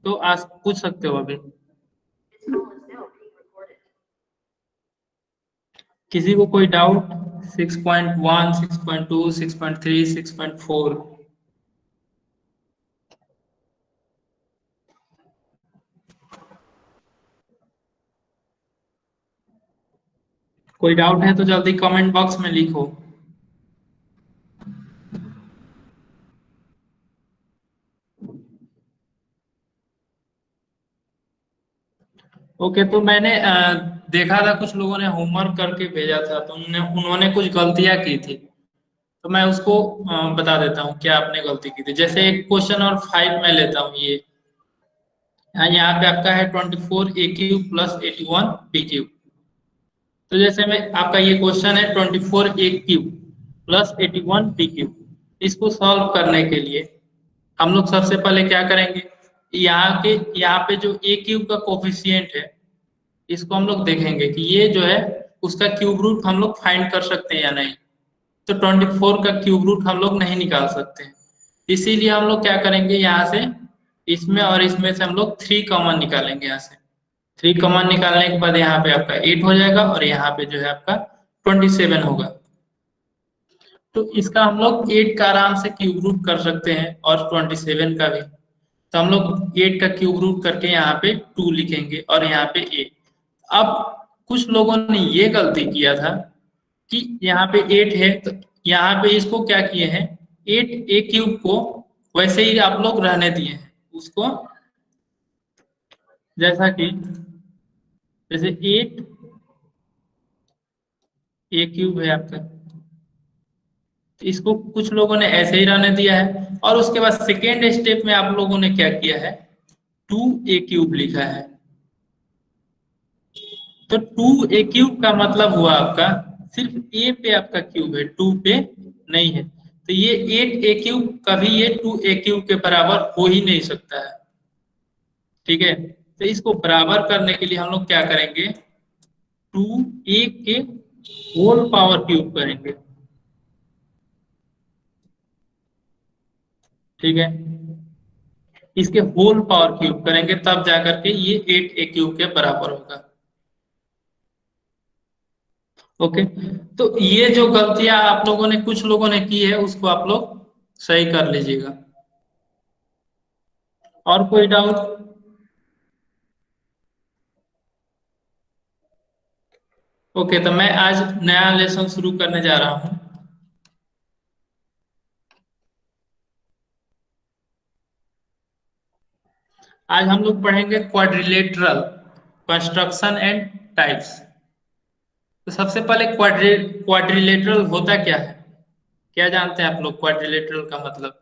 तो आज पूछ सकते हो अभी। किसी को कोई डाउट? 6.1, 6.2, 6.3, 6.4? कोई डाउट है तो जल्दी कमेंट बॉक्स में लिखो। ओके, तो मैंने देखा था कुछ लोगों ने होमवर्क करके भेजा था, तो उन्होंने कुछ गलतियां की थी। तो मैं उसको बता देता हूँ क्या आपने गलती की थी। जैसे एक क्वेश्चन और 5 मैं लेता हूँ ये। यहाँ पे आपका है 24 a³ प्लस 81 b³। तो जैसे मैं आपका ये क्वेश्चन है 24 a³ प्लस 81 b³। इसको सॉल्व करने के लिए हम लोग सबसे पहले क्या करेंगे, यहाँ पे जो a³ का कोफिशिएंट है, इसको हम लोग देखेंगे कि ये जो है उसका क्यूब रूट हम लोग फाइंड कर सकते हैं या नहीं। तो 24 का क्यूब रूट हम लोग नहीं निकाल सकते हैं। इसीलिए हम लोग क्या करेंगे, यहाँ से इसमें और इसमें से हम लोग 3 कॉमन निकालेंगे। यहाँ से 3 कॉमन निकालने के बाद यहाँ पे आपका 8 हो जाएगा और यहाँ पे जो है आपका 27 होगा। तो इसका हम लोग 8 का आराम से क्यूब रूट कर सकते हैं और 27 का भी। तो हम लोग 8 का क्यूब रूट करके यहाँ पे 2 लिखेंगे और यहाँ पे 8। अब कुछ लोगों ने ये गलती किया था कि यहाँ पे 8 है, तो यहाँ पे इसको क्या किए हैं, 8 a³ को वैसे ही आप लोग रहने दिए हैं उसको। जैसा कि जैसे 8 a³ है आपका, तो इसको कुछ लोगों ने ऐसे ही रहने दिया है। और उसके बाद सेकेंड स्टेप में आप लोगों ने क्या किया है, 2a³ लिखा है। तो 2a³ का मतलब हुआ आपका सिर्फ ए पे आपका क्यूब है, 2 पे नहीं है। तो ये 8a³ कभी ये 2a³ के बराबर हो ही नहीं सकता है। ठीक है, तो इसको बराबर करने के लिए हम लोग क्या करेंगे, 2a के होल पावर क्यूब करेंगे। ठीक है, इसके होल पावर क्यूब करेंगे तब जाकर के ये 8a³ के बराबर होगा। ओके, तो ये जो गलतियां आप लोगों ने कुछ लोगों ने की है उसको आप लोग सही कर लीजिएगा। और कोई डाउट? ओके, तो मैं आज नया लेसन शुरू करने जा रहा हूँ। आज हम लोग पढ़ेंगे क्वाड्रिलेटरल कंस्ट्रक्शन एंड टाइप्स। तो सबसे पहले क्वाड्रिलेटरल होता क्या है, क्या जानते हैं आप लोग क्वाड्रिलेटरल का मतलब?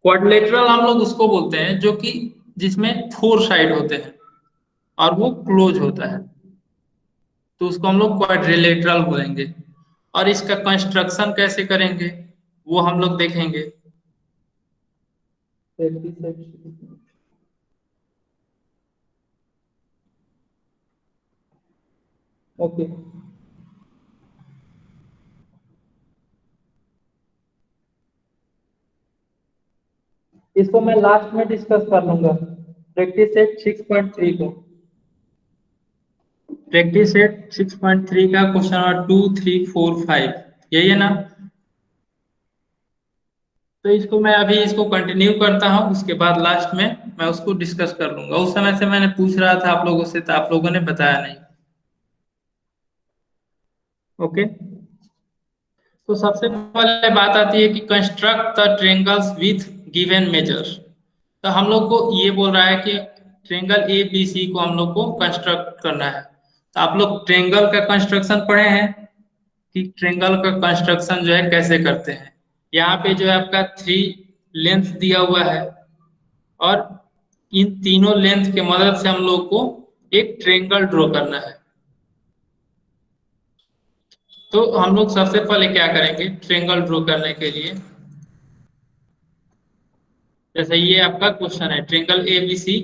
क्वाड्रिलेटरल हम लोग उसको बोलते हैं जो कि जिसमें 4 साइड होते हैं और वो क्लोज होता है, तो उसको हम लोग क्वाड्रिलेटरल बोलेंगे। और इसका कंस्ट्रक्शन कैसे करेंगे वो हम लोग देखेंगे। ओके, इसको मैं लास्ट में डिस्कस कर लूंगा। प्रैक्टिस सेट 6.3 को, प्रैक्टिस सेट 6.3 का क्वेश्चन नंबर 2, 3, 4, 5 यही है ना? तो इसको मैं अभी इसको कंटिन्यू करता हूँ, उसके बाद लास्ट में मैं उसको डिस्कस कर लूंगा। उस समय से मैंने पूछ रहा था आप लोगों से, तो आप लोगों ने बताया नहीं। ओके, तो सबसे पहले बात आती है कि construct the triangles with given measure. तो हम लोग को ये बोल रहा है कि ट्रायंगल ए बी सी को हम लोग को कंस्ट्रक्ट करना है। तो आप लोग ट्रायंगल का कंस्ट्रक्शन पढ़े हैं कि ट्रायंगल का कंस्ट्रक्शन जो है कैसे करते हैं। यहाँ पे जो है आपका 3 लेंथ दिया हुआ है और इन तीनों लेंथ के मदद से हम लोग को एक ट्रायंगल ड्रॉ करना है। तो हम लोग सबसे पहले क्या करेंगे ट्रायंगल ड्रॉ करने के लिए, जैसे ये आपका क्वेश्चन है ट्रायंगल ए बी सी।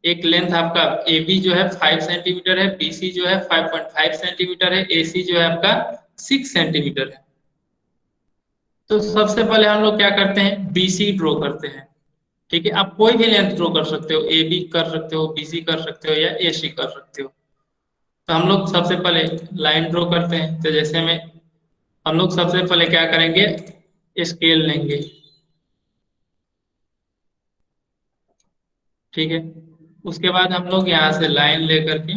एक लेंथ आपका ए बी जो है 5 सेंटीमीटर है, बी सी जो है 5.5 सेंटीमीटर है, ए सी जो है आपका 6 सेंटीमीटर है। तो सबसे पहले हम लोग क्या करते हैं, बी सी ड्रॉ करते हैं। ठीक है, आप कोई भी लेंथ ड्रॉ कर सकते हो, ए बी कर सकते हो, बी सी कर सकते हो, या ए सी कर सकते हो। तो हम लोग सबसे पहले लाइन ड्रॉ करते हैं। तो जैसे में हम लोग सबसे पहले क्या करेंगे, स्केल लेंगे। ठीक है, उसके बाद हम लोग यहाँ से लाइन लेकर के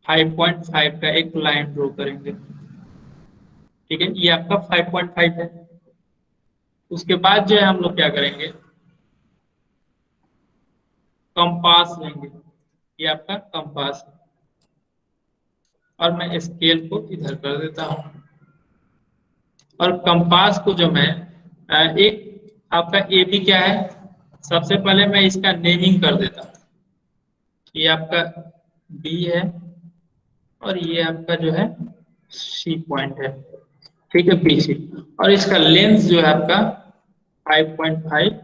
5.5 का एक लाइन ड्रॉ करेंगे। ठीक है, ये आपका 5.5 है। उसके बाद जो है हम लोग क्या करेंगे, कंपास लेंगे। ये आपका कंपास है। और मैं स्केल को इधर कर देता हूँ। और कंपास को जो मैं एक आपका ए बी क्या है, सबसे पहले मैं इसका नेमिंग कर देता हूँ। ये आपका बी है, और ये आपका जो है सी पॉइंट है। ठीक है, बी सी। और इसका लेंथ जो है आपका 5.5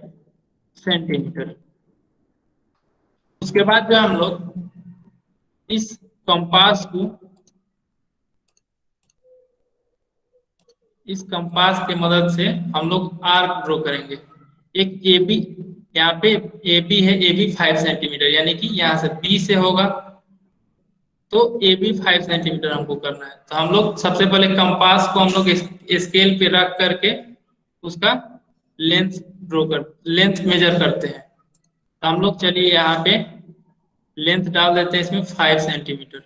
सेंटीमीटर। उसके बाद जो हम लोग इस कंपास को, इस कंपास की मदद से हम लोग आर्क ड्रॉ करेंगे। एक ए बी, यहाँ पे ए बी है, ए बी 5 सेंटीमीटर, यानी कि यहाँ से बी से होगा तो ए बी 5 सेंटीमीटर हमको करना है। तो हम लोग सबसे पहले कंपास को हम लोग स्केल पे रख करके उसका लेंथ ड्रॉ कर, लेंथ मेजर करते हैं। तो हम लोग चलिए यहाँ पे लेंथ डाल देते हैं इसमें 5 सेंटीमीटर।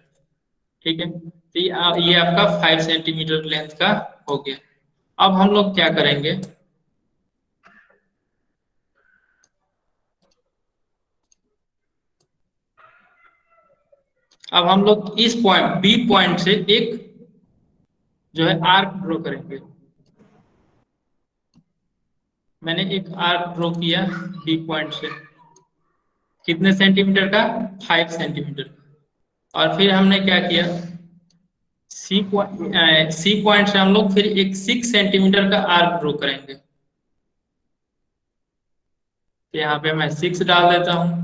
ठीक है, तो ये आपका 5 सेंटीमीटर लेंथ का हो गया। अब हम लोग क्या करेंगे, अब हम लोग इस पॉइंट बी पॉइंट से एक जो है आर्क ड्रॉ करेंगे। मैंने एक आर्क ड्रॉ किया बी पॉइंट से, कितने सेंटीमीटर का, 5 सेंटीमीटर। और फिर हमने क्या किया, सी पॉइंट से हम लोग फिर एक 6 सेंटीमीटर का आर्क ड्रॉ करेंगे। तो यहाँ पे मैं 6 डाल देता हूँ।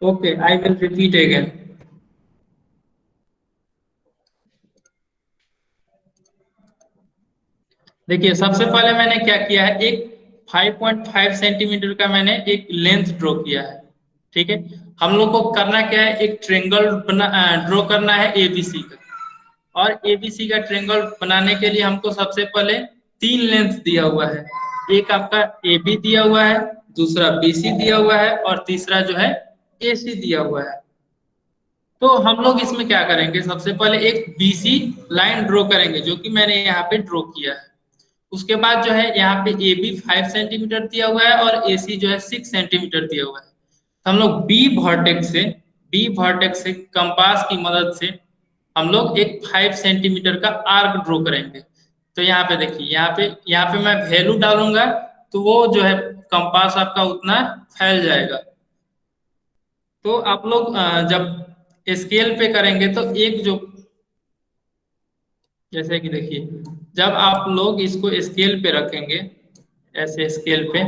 Okay, I will repeat again. देखिए, सबसे पहले मैंने क्या किया है, एक 5.5 सेंटीमीटर का मैंने एक लेंथ ड्रॉ किया है। ठीक है, हम लोग को करना क्या है, एक ट्रेंगल बना ड्रॉ करना है एबीसी का। और एबीसी का ट्रेंगल बनाने के लिए हमको सबसे पहले 3 लेंथ दिया हुआ है। एक आपका ए बी दिया हुआ है, दूसरा बीसी दिया हुआ है, और तीसरा जो है एसी दिया हुआ है। तो हम लोग इसमें क्या करेंगे, सबसे पहले एक बीसी लाइन ड्रॉ करेंगे, जो कि मैंने यहाँ पे ड्रॉ किया है। उसके बाद जो है यहाँ पे ए बी 5 सेंटीमीटर दिया हुआ है, और ए सी जो है 6 सेंटीमीटर दिया हुआ है। तो हम लोग बी वर्टेक्स से कंपास की मदद से हम लोग एक 5 सेंटीमीटर का आर्क ड्रॉ करेंगे। तो यहाँ पे देखिए, यहाँ पे मैं वैल्यू डालूंगा, तो वो जो है कंपास आपका उतना फैल जाएगा। तो आप लोग जब स्केल पे करेंगे तो एक जो, जैसे कि देखिए, जब आप लोग इसको स्केल पे रखेंगे, ऐसे स्केल पे,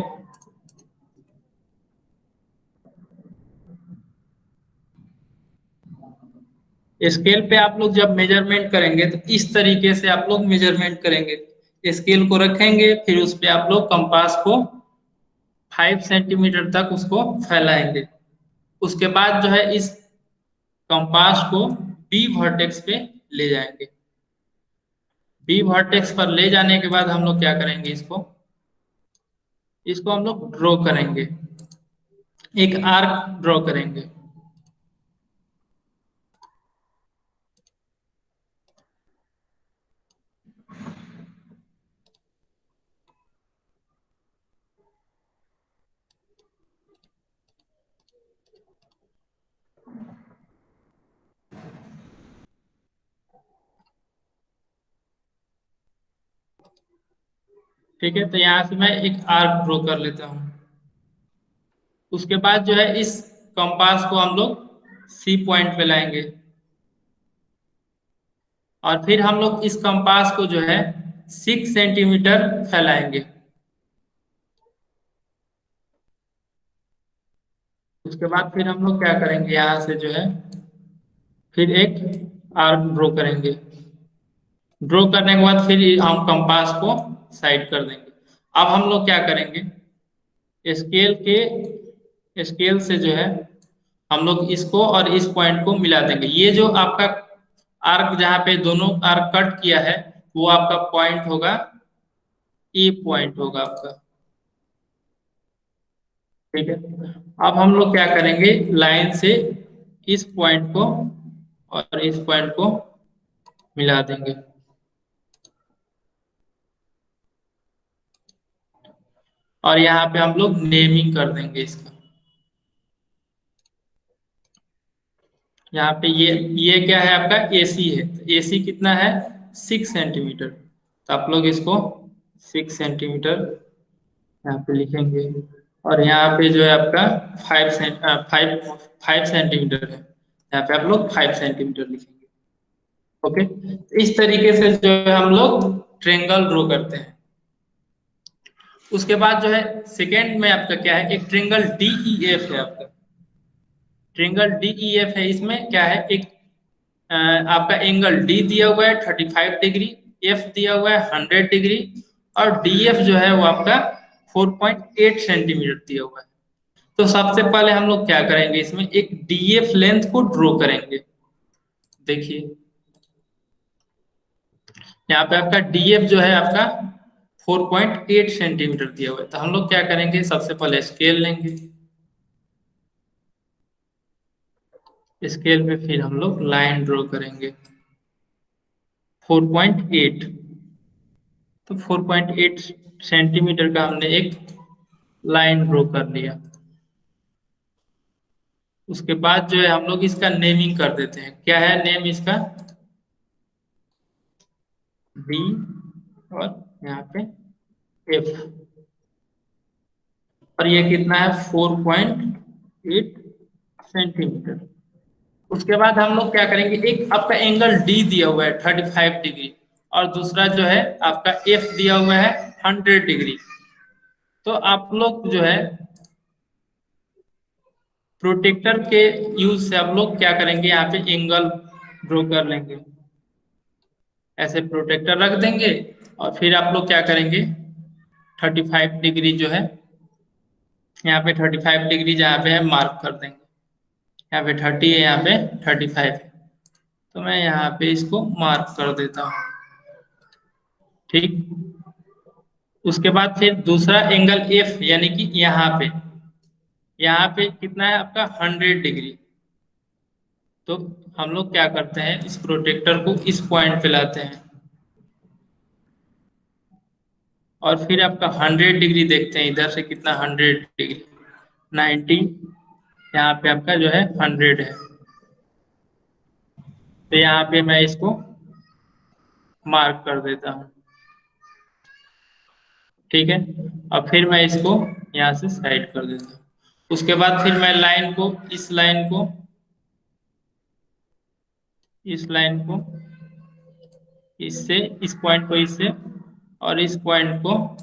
स्केल पे आप लोग जब मेजरमेंट करेंगे तो इस तरीके से आप लोग मेजरमेंट करेंगे। स्केल को रखेंगे, फिर उस पे आप लोग कंपास को 5 सेंटीमीटर तक उसको फैलाएंगे। उसके बाद जो है इस कंपास को बी वर्टेक्स पे ले जाएंगे। बी वर्टेक्स पर ले जाने के बाद हम लोग क्या करेंगे, इसको इसको हम लोग ड्रॉ करेंगे, एक आर्क ड्रॉ करेंगे। ठीक है, तो यहाँ से मैं एक आर्क ड्रॉ कर लेता हूँ। उसके बाद जो है इस कंपास को हम लोग सी पॉइंट पे लाएंगे, और फिर हम लोग इस कंपास को जो है 6 सेंटीमीटर फैलाएंगे। उसके बाद फिर हम लोग क्या करेंगे, यहाँ से जो है फिर एक आर्क ड्रॉ करेंगे। ड्रॉ करने के बाद फिर हम कंपास को साइड कर देंगे। अब हम लोग क्या करेंगे, स्केल से जो है हम लोग इसको और इस पॉइंट को मिला देंगे। ये जो आपका आर्क जहाँ पे दोनों आर्क कट किया है वो आपका पॉइंट होगा, ए पॉइंट होगा आपका। ठीक है, अब हम लोग क्या करेंगे, लाइन से इस पॉइंट को और इस पॉइंट को मिला देंगे। और यहाँ पे हम लोग नेमिंग कर देंगे इसका। यहाँ पे ये क्या है आपका, एसी है। एसी कितना है, 6 सेंटीमीटर। तो आप लोग इसको 6 सेंटीमीटर यहाँ पे लिखेंगे। और यहाँ पे जो है आपका 5 सेंटीमीटर है, यहाँ पे आप लोग 5 सेंटीमीटर लिखेंगे। ओके, तो इस तरीके से जो है हम लोग ट्रेंगल ड्रॉ करते हैं। उसके बाद जो है सेकेंड में आपका क्या है, एक ट्रेंगल डीईएफ है आपका। ट्रेंगल डीईएफ है, इसमें क्या है, एक आपका एंगल डी दिया हुआ है 35 डिग्री, एफ दिया हुआ है 100 डिग्री, और डीएफ जो है वो आपका 4.8 सेंटीमीटर दिया हुआ है। तो सबसे पहले हम लोग क्या करेंगे, इसमें एक डीएफ लेंथ को ड्रॉ करेंगे। देखिए यहाँ पे आपका डीएफ जो है आपका 4.8 सेंटीमीटर दिया हुआ है। तो हम लोग क्या करेंगे, सबसे पहले स्केल लेंगे। स्केल पे फिर हम लोग लाइन ड्रॉ करेंगे 4.8। तो 4.8 सेंटीमीटर का हमने एक लाइन ड्रॉ कर लिया। उसके बाद जो है हम लोग इसका नेमिंग कर देते हैं। क्या है नेम इसका, बी, और यहाँ पे एफ। और ये कितना है, 4.8 सेंटीमीटर। उसके बाद हम लोग क्या करेंगे, एक आपका एंगल डी दिया हुआ है 35 डिग्री, और दूसरा जो है आपका एफ दिया हुआ है 100 डिग्री। तो आप लोग जो है प्रोटेक्टर के यूज से आप लोग क्या करेंगे, यहाँ पे एंगल ड्रॉ कर लेंगे। ऐसे प्रोटेक्टर रख देंगे, और फिर आप लोग क्या करेंगे, 35 डिग्री जो है यहाँ पे 35 डिग्री जहाँ पे है मार्क कर देंगे। यहाँ पे 30 है, यहाँ पे 35 है। तो मैं यहाँ पे इसको मार्क कर देता हूँ। ठीक, उसके बाद फिर दूसरा एंगल एफ, यानी कि यहाँ पे कितना है आपका 100 डिग्री। तो हम लोग क्या करते हैं, इस प्रोटेक्टर को इस पॉइंट पे लाते हैं, और फिर आपका 100 डिग्री देखते हैं इधर से कितना, 100 डिग्री 90, यहाँ पे आपका जो है 100 है। तो यहाँ पे मैं इसको मार्क कर देता हूँ। ठीक है, और फिर मैं इसको यहाँ से साइड कर देता हूँ। उसके बाद फिर मैं लाइन को, इस लाइन को इससे, इस पॉइंट को इससे, और इस पॉइंट को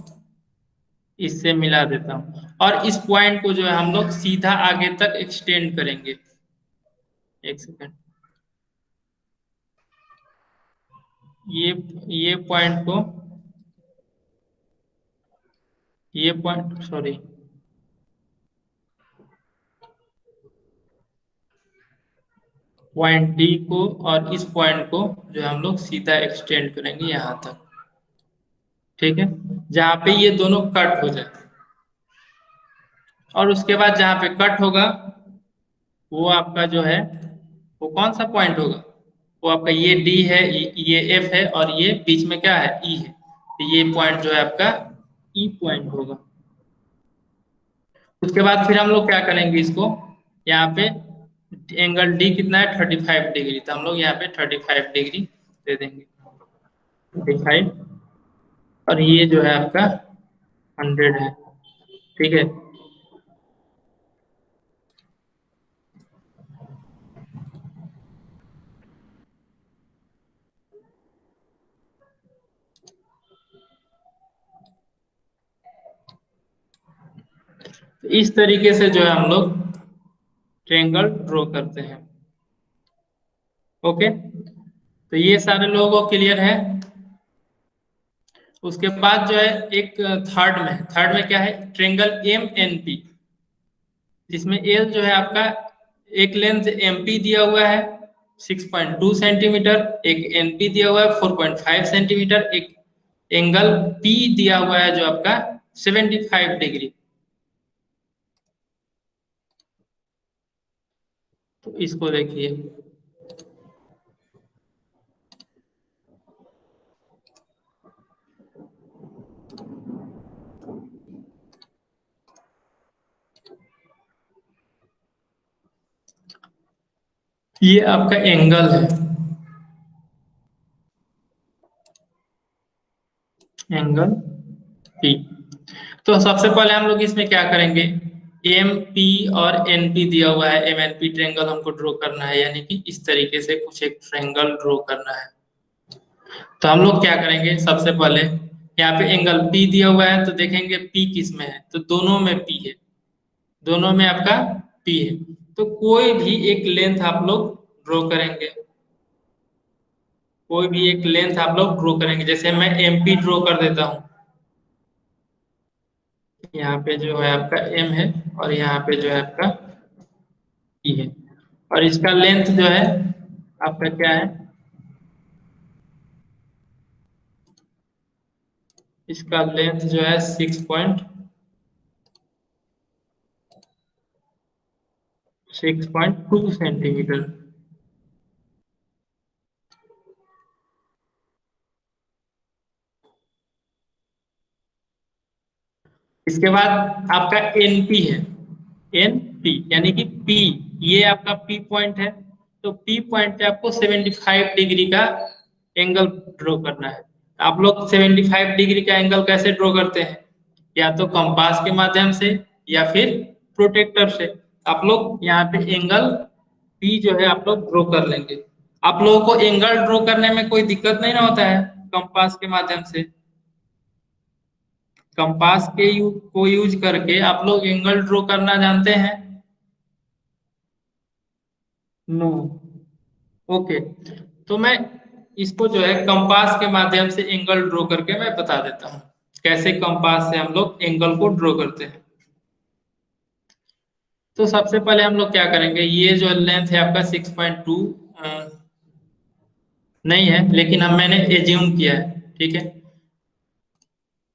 इससे मिला देता हूँ। और इस पॉइंट को जो है हम लोग सीधा आगे तक एक्सटेंड करेंगे। एक सेकेंड, ये ये पॉइंट को, ये पॉइंट सॉरी, पॉइंट डी को और इस पॉइंट को जो हम लोग सीधा एक्सटेंड करेंगे यहाँ तक। ठीक है, जहाँ पे ये दोनों कट हो जाए। और उसके बाद जहाँ पे कट होगा वो आपका जो है, वो कौन सा पॉइंट होगा, वो आपका ये डी है, ये एफ है, और ये बीच में क्या है, ई है। तो ये पॉइंट जो है आपका ई पॉइंट होगा। उसके बाद फिर हम लोग क्या करेंगे, इसको यहाँ पे एंगल डी कितना है 35 डिग्री, तो हम लोग यहाँ पे 35 डिग्री दे देंगे, 35। और ये जो है आपका 100 है। ठीक है, तो इस तरीके से जो है हम लोग ट्रायंगल ड्रॉ करते हैं। ओके, तो ये सारे लोगों को क्लियर है। उसके बाद जो है एक थर्ड में क्या है, ट्रेंगल एम एन पी, जिसमें एल जो है आपका एक लेंथ एमपी दिया हुआ है 6.2 सेंटीमीटर, एक एनपी दिया हुआ है 4.5 सेंटीमीटर, एक एंगल पी दिया हुआ है जो आपका 75 डिग्री। तो इसको देखिए, ये आपका एंगल है, एंगल पी। तो सबसे पहले हम लोग इसमें क्या करेंगे, एम पी और एन पी दिया हुआ है, एम एन पी ट्रेंगल हमको ड्रॉ करना है, यानी कि इस तरीके से कुछ एक ट्रेंगल ड्रॉ करना है। तो हम लोग क्या करेंगे, सबसे पहले यहाँ पे एंगल पी दिया हुआ है, तो देखेंगे पी किस में है, तो दोनों में पी है, दोनों में आपका पी है। तो कोई भी एक लेंथ आप लोग ड्रॉ करेंगे, कोई भी एक लेंथ आप लोग ड्रॉ करेंगे, जैसे मैं एम पी ड्रॉ कर देता हूँ। यहाँ पे जो है आपका एम है, और यहाँ पे जो है आपका पी है, और इसका लेंथ जो है आपका क्या है, इसका लेंथ जो है 6.2 सेंटीमीटर। इसके बाद आपका एनपी है, एन पी यानी कि पी, ये आपका पी पॉइंट है। तो पी पॉइंट पे आपको 75 डिग्री का एंगल ड्रॉ करना है। आप लोग 75 डिग्री का एंगल कैसे ड्रॉ करते हैं, या तो कंपास के माध्यम से या फिर प्रोटेक्टर से। आप लोग यहाँ पे एंगल पी जो है आप लोग ड्रॉ कर लेंगे। आप लोगों को एंगल ड्रॉ करने में कोई दिक्कत नहीं ना होता है कंपास के माध्यम से। कंपास को यूज करके आप लोग एंगल ड्रॉ करना जानते हैं? नो। ओके, तो मैं इसको जो है कंपास के माध्यम से एंगल ड्रॉ करके मैं बता देता हूँ कैसे कंपास से हम लोग एंगल को ड्रॉ करते हैं। तो सबसे पहले हम लोग क्या करेंगे, ये जो लेंथ है आपका 6.2 नहीं है, लेकिन अब मैंने एज्यूम किया है, ठीक है।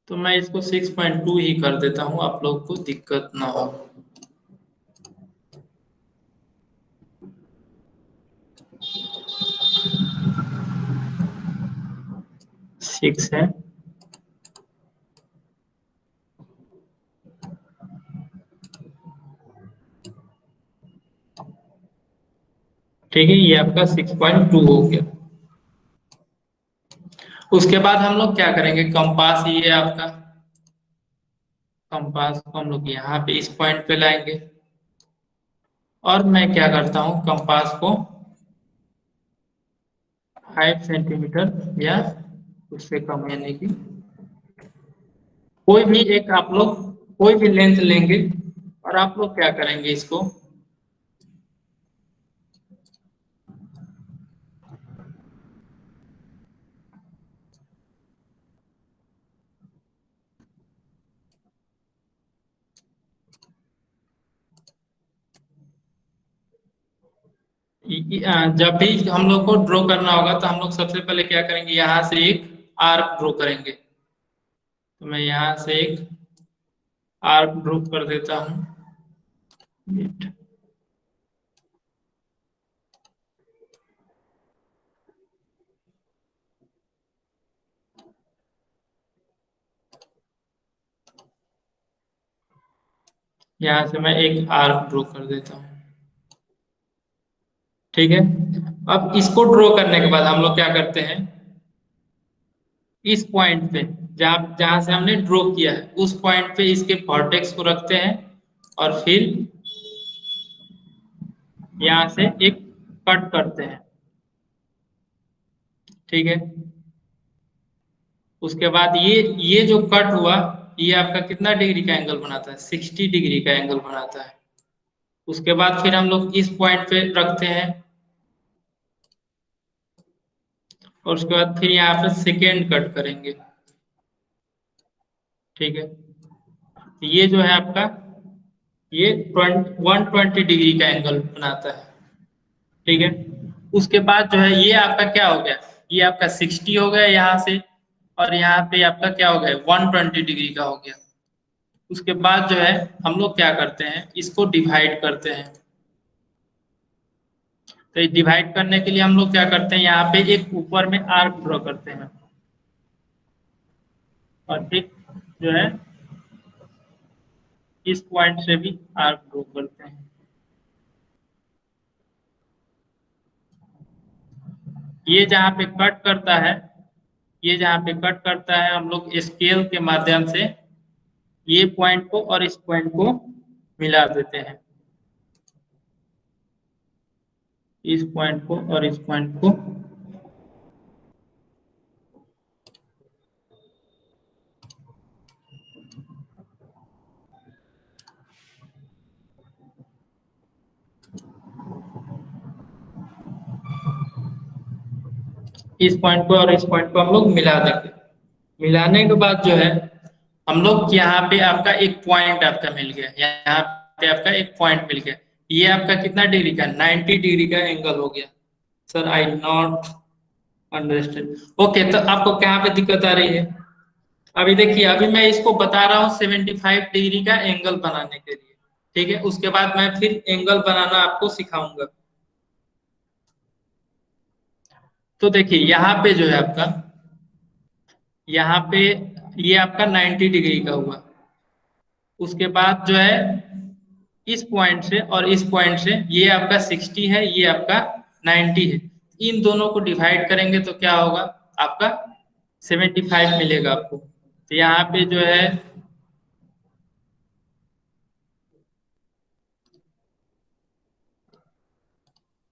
तो मैं इसको 6.2 ही कर देता हूँ, आप लोग को दिक्कत ना हो। 6 है, ठीक है, ये आपका 6.2 हो गया। उसके बाद हम लोग क्या करेंगे, कंपास ये आपका, कंपास को हम लोग यहाँ पे इस पॉइंट पे लाएंगे, और मैं क्या करता हूँ कंपास को 5 सेंटीमीटर या उससे कम, यानी कि कोई भी एक आप लोग कोई भी लेंथ लेंगे, और आप लोग क्या करेंगे इसको, जब भी हम लोग को ड्रॉ करना होगा तो हम लोग सबसे पहले क्या करेंगे, यहाँ से एक आर्क ड्रॉ करेंगे। तो मैं यहाँ से एक आर्क ड्रॉ कर देता हूँ। यहाँ से मैं एक आर्क ड्रॉ कर देता हूँ, ठीक है। अब इसको ड्रॉ करने के बाद हम लोग क्या करते हैं, इस पॉइंट पे जहाँ जहाँ से हमने ड्रॉ किया है उस पॉइंट पे इसके वर्टेक्स को रखते हैं, और फिर यहाँ से एक कट करते हैं, ठीक है। उसके बाद ये जो कट हुआ, ये आपका कितना डिग्री का एंगल बनाता है, 60 डिग्री का एंगल बनाता है। उसके बाद फिर हम लोग इस पॉइंट पे रखते हैं, और उसके बाद फिर यहाँ पे सेकेंड कट करेंगे। ठीक है, ये जो है आपका, ये 120 डिग्री का एंगल बनाता है। ठीक है, उसके बाद जो है ये आपका क्या हो गया, ये आपका 60 हो गया यहाँ से, और यहाँ पे आपका क्या हो गया, 120 डिग्री का हो गया। उसके बाद जो है हम लोग क्या करते हैं, इसको डिवाइड करते हैं। तो ये डिवाइड करने के लिए हम लोग क्या करते हैं, यहाँ पे एक ऊपर में आर्क ड्रॉ करते हैं, और एक जो है इस पॉइंट से भी आर्क ड्रॉ करते हैं। ये जहाँ पे कट करता है, ये जहाँ पे कट करता है, हम लोग स्केल के माध्यम से ये पॉइंट को और इस पॉइंट को मिला देते हैं, इस पॉइंट को और इस पॉइंट को। इस पॉइंट को और इस पॉइंट को हम लोग मिला देंगे। मिलाने के बाद जो है हम लोग यहाँ पे आपका एक पॉइंट आपका मिल गया, यहाँ पे आपका एक पॉइंट मिल गया। ये आपका कितना डिग्री का, 90 डिग्री का एंगल हो गया। Sir I not understand. Okay, तो आपको कहाँ पे दिक्कत आ रही है? अभी देखिए, अभी मैं इसको बता रहा हूँ 75 डिग्री का एंगल बनाने के लिए। ठीक है, उसके बाद मैं फिर एंगल बनाना आपको सिखाऊंगा। तो देखिए यहाँ पे जो है आपका, यहाँ पे ये आपका 90 डिग्री का हुआ। उसके बाद जो है इस पॉइंट से और इस पॉइंट से, ये आपका 60 है, ये आपका 90 है। इन दोनों को डिवाइड करेंगे तो क्या होगा, आपका 75 मिलेगा आपको। तो यहाँ पे जो है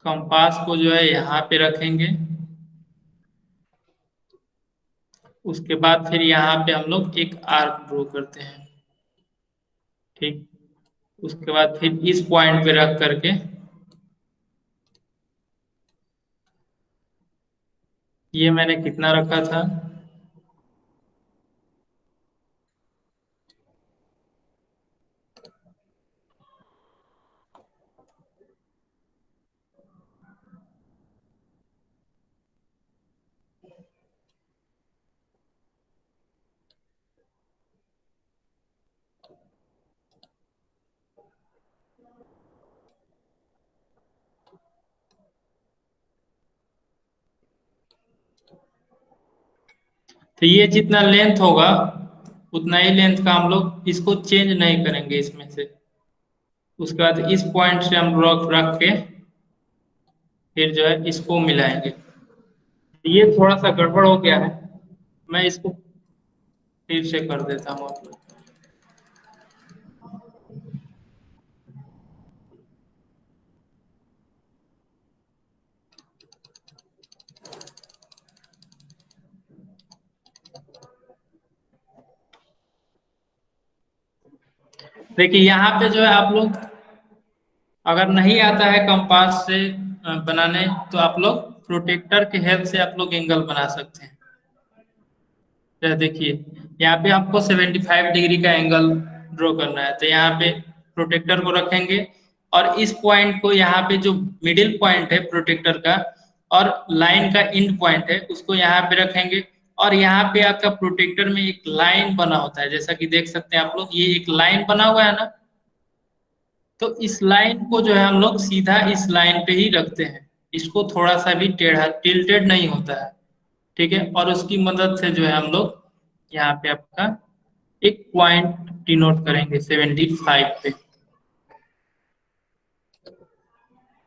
कंपास को जो है यहाँ पे रखेंगे। उसके बाद फिर यहाँ पे हम लोग एक आर्क ड्रॉ करते हैं। ठीक, उसके बाद फिर इस पॉइंट पे रख करके, ये मैंने कितना रखा था, तो ये जितना लेंथ होगा उतना ही लेंथ का हम लोग इसको चेंज नहीं करेंगे इसमें से। उसके बाद इस पॉइंट से हम रख रख के फिर जो है इसको मिलाएंगे। ये थोड़ा सा गड़बड़ हो गया है, मैं इसको फिर से कर देता हूँ आप लोग। देखिए यहाँ पे जो है आप लोग, अगर नहीं आता है कंपास से बनाने, तो आप लोग प्रोटेक्टर के हेल्प से आप लोग एंगल बना सकते हैं। तो देखिए यहाँ पे आपको 75 डिग्री का एंगल ड्रॉ करना है, तो यहाँ पे प्रोटेक्टर को रखेंगे, और इस पॉइंट को यहाँ पे जो मिडिल पॉइंट है प्रोटेक्टर का और लाइन का एंड पॉइंट है, उसको यहाँ पे रखेंगे। और यहाँ पे आपका प्रोटेक्टर में एक लाइन बना होता है, जैसा कि देख सकते हैं आप लोग, ये एक लाइन बना हुआ है ना। तो इस लाइन को जो है हम लोग सीधा इस लाइन पे ही रखते हैं, इसको थोड़ा सा भी टेढ़ा टिल्टेड नहीं होता है। ठीक है, और उसकी मदद से जो है हम लोग यहाँ पे आपका एक पॉइंट डिनोट करेंगे 75 पे।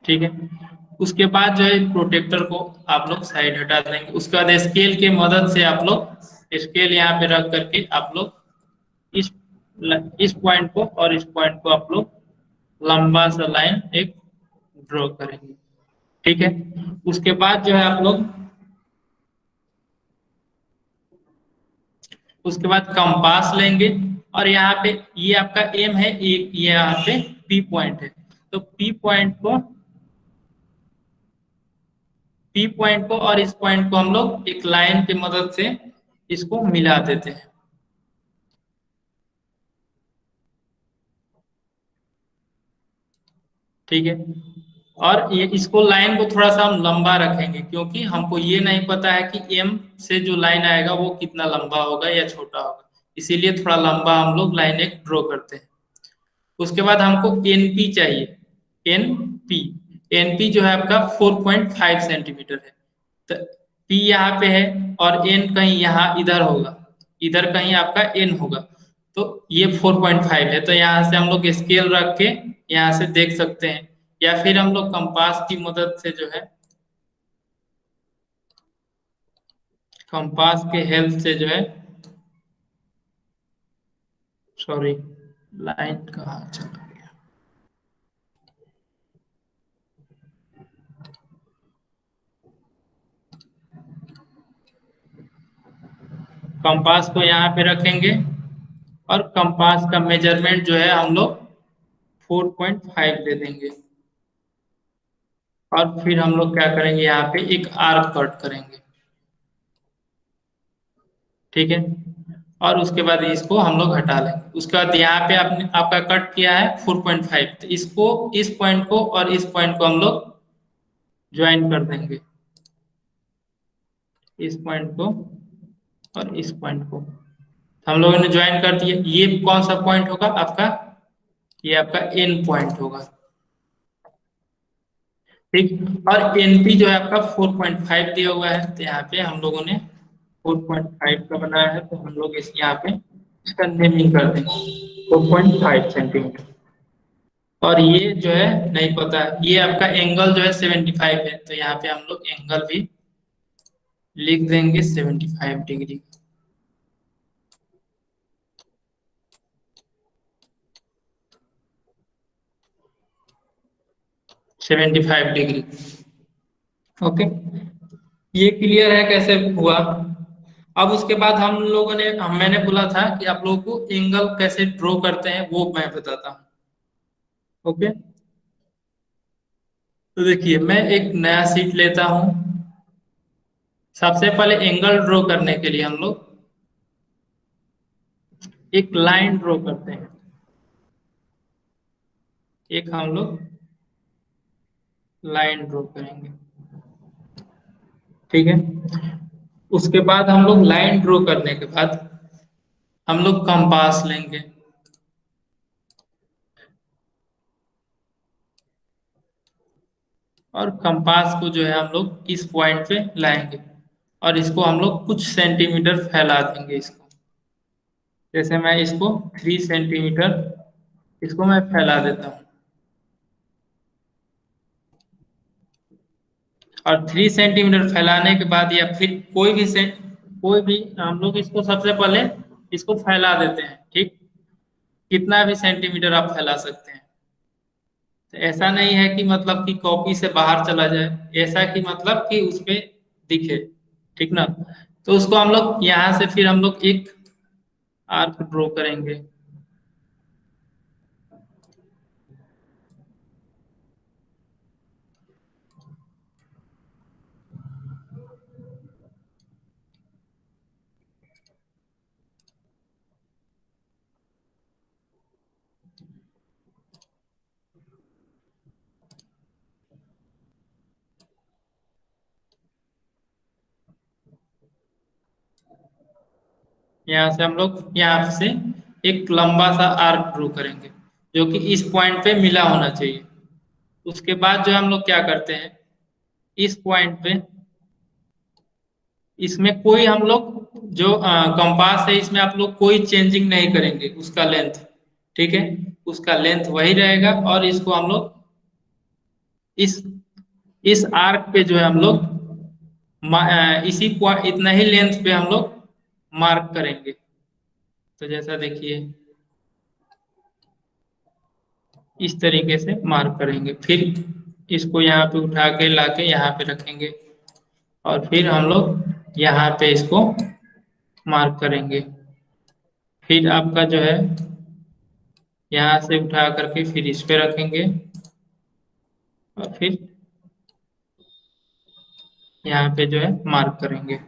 ठीक है, उसके बाद जो है प्रोटेक्टर को आप लोग साइड हटा देंगे। उसके बाद स्केल के मदद से आप लोग स्केल यहाँ पे रख करके आप लोग इस इस पॉइंट को और इस पॉइंट को आप लोग लंबा सा लाइन एक ड्रॉ करेंगे। ठीक है, उसके बाद जो है आप लोग, उसके बाद कंपास लेंगे, और यहाँ पे ये आपका एम है, एक ये यहाँ पे पी पॉइंट है। तो पी पॉइंट को और इस पॉइंट को हम लोग एक लाइन की मदद से इसको मिला देते हैं। ठीक है। और ये इसको लाइन को थोड़ा सा हम लंबा रखेंगे, क्योंकि हमको ये नहीं पता है कि एम से जो लाइन आएगा वो कितना लंबा होगा या छोटा होगा, इसीलिए थोड़ा लंबा हम लोग लाइन एक ड्रॉ करते हैं। उसके बाद हमको एनपी चाहिए। एनपी, एनपी जो है आपका 4.5 सेंटीमीटर है। तो पी यहाँ पे है और एन कहीं यहाँ इधर होगा, इधर कहीं आपका एन होगा। तो ये 4.5 है, तो यहाँ से हम लोग स्केल रख के यहाँ से देख सकते हैं, या फिर हम लोग कंपास की मदद से जो है, कंपास के हेल्प से जो है, सॉरी लाइन कहाँ चला गया, कंपास को यहाँ पे रखेंगे और कंपास का मेजरमेंट जो है हम लोग 4.5 दे देंगे। और फिर हम लोग क्या करेंगे, यहाँ पे एक आर्क कट करेंगे। ठीक है। और उसके बाद इसको हम लोग हटा लेंगे। उसके बाद यहाँ पे आपने आपका कट किया है 4.5, तो इसको, इस पॉइंट को और इस पॉइंट को हम लोग ज्वाइन कर देंगे, इस पॉइंट को और इस पॉइंट को हम लोगों ने ज्वाइन कर दिया। ये कौन सा पॉइंट होगा आपका, ये आपका एन पॉइंट होगा। ठीक। और एनपी जो है आपका 4.5 दिया हुआ है, तो यहाँ पे हम लोगों ने 4.5 का बनाया है, तो हम लोग इस यहाँ पे इसका नेमिंग कर देंगे 4.5 सेंटीमीटर। और ये जो है नहीं पता, ये आपका एंगल जो है 75 है, तो यहाँ पे हम लोग एंगल भी लिख देंगे 75 डिग्री। 75 डिग्री। ओके, ये क्लियर है कैसे हुआ। अब उसके बाद हम लोगों ने, मैंने बोला था कि आप लोगों को एंगल कैसे ड्रॉ करते हैं वो मैं बताता हूँ। ओके, तो देखिए मैं एक नया सीट लेता हूँ। सबसे पहले एंगल ड्रॉ करने के लिए हम लोग एक लाइन ड्रॉ करते हैं। एक हम लोग लाइन ड्रॉ करेंगे। ठीक है। उसके बाद हम लोग लाइन ड्रॉ करने के बाद हम लोग कंपास लेंगे। और कंपास को जो है हम लोग इस पॉइंट पे लाएंगे, और इसको हम लोग कुछ सेंटीमीटर फैला देंगे इसको। जैसे मैं इसको 3 सेंटीमीटर इसको मैं फैला देता हूँ। और 3 सेंटीमीटर फैलाने के बाद, या फिर कोई भी हम लोग इसको सबसे पहले इसको फैला देते हैं। ठीक, कितना भी सेंटीमीटर आप फैला सकते हैं। तो ऐसा नहीं है कि मतलब कि कॉपी से बाहर चला जाए, ऐसा कि मतलब कि उस पे दिखे। ठीक ना। तो उसको हम लोग यहाँ से फिर हम लोग एक आर्क ड्रॉ करेंगे। यहाँ से हम लोग यहाँ से एक लंबा सा आर्क ड्रॉ करेंगे, जो कि इस पॉइंट पे मिला होना चाहिए। उसके बाद जो हम लोग क्या करते हैं, इस पॉइंट पे, इसमें कोई हम लोग जो कंपास है इसमें आप लोग कोई चेंजिंग नहीं करेंगे उसका लेंथ। ठीक है, उसका लेंथ वही रहेगा। और इसको हम लोग इस इस आर्क पे जो है हम लोग इतना ही लेंथ पे हम लोग मार्क करेंगे। तो जैसा देखिए, इस तरीके से मार्क करेंगे। फिर इसको यहाँ पे उठा के लाके यहाँ पे रखेंगे, और फिर हम लोग यहाँ पे इसको मार्क करेंगे। फिर आपका जो है यहाँ से उठा करके फिर इस पे रखेंगे, और फिर यहाँ पे जो है मार्क करेंगे।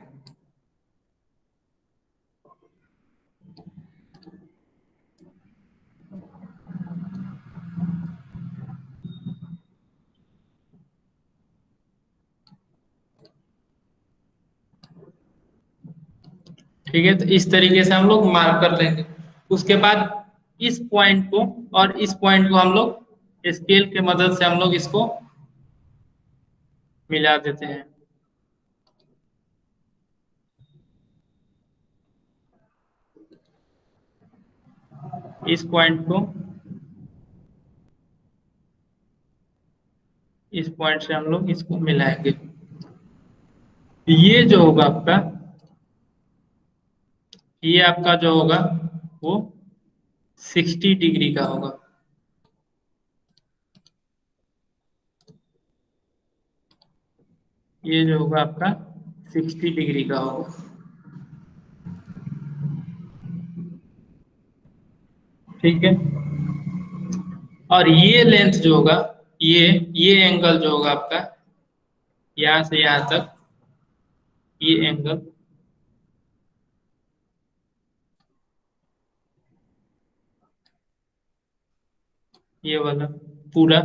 ठीक है, तो इस तरीके से हम लोग मार्क कर लेंगे। उसके बाद इस पॉइंट को और इस पॉइंट को हम लोग स्केल के मदद से हम लोग इसको मिला देते हैं। इस पॉइंट को इस पॉइंट से हम लोग इसको मिलाएंगे। ये जो होगा आपका, ये आपका जो होगा वो 60 डिग्री का होगा। ये जो होगा आपका 60 डिग्री का होगा। ठीक है, और ये लेंथ जो होगा, ये ये एंगल जो होगा आपका यहाँ से यहाँ तक, ये एंगल ये वाला पूरा,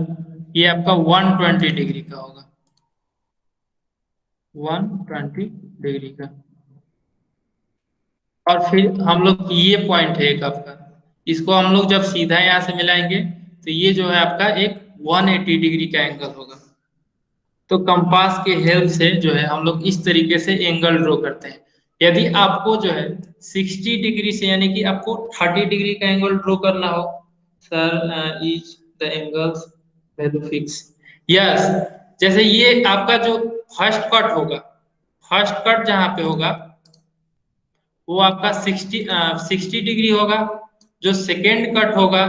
ये आपका 120 डिग्री का होगा। 120 डिग्री का। और फिर हम लोग ये पॉइंट है एक आपका, इसको हम लोग जब सीधा यहाँ से मिलाएंगे तो ये जो है आपका एक 180 डिग्री का एंगल होगा। तो कंपास के हेल्प से जो है हम लोग इस तरीके से एंगल ड्रॉ करते हैं। यदि आपको जो है 60 डिग्री से यानी कि आपको 30 डिग्री का एंगल ड्रॉ करना हो, sir is the angles value fix, yes, जैसे ये आपका जो फर्स्ट कट होगा, फर्स्ट कट जहां पे होगा वो आपका 60 डिग्री होगा। जो सेकेंड कट होगा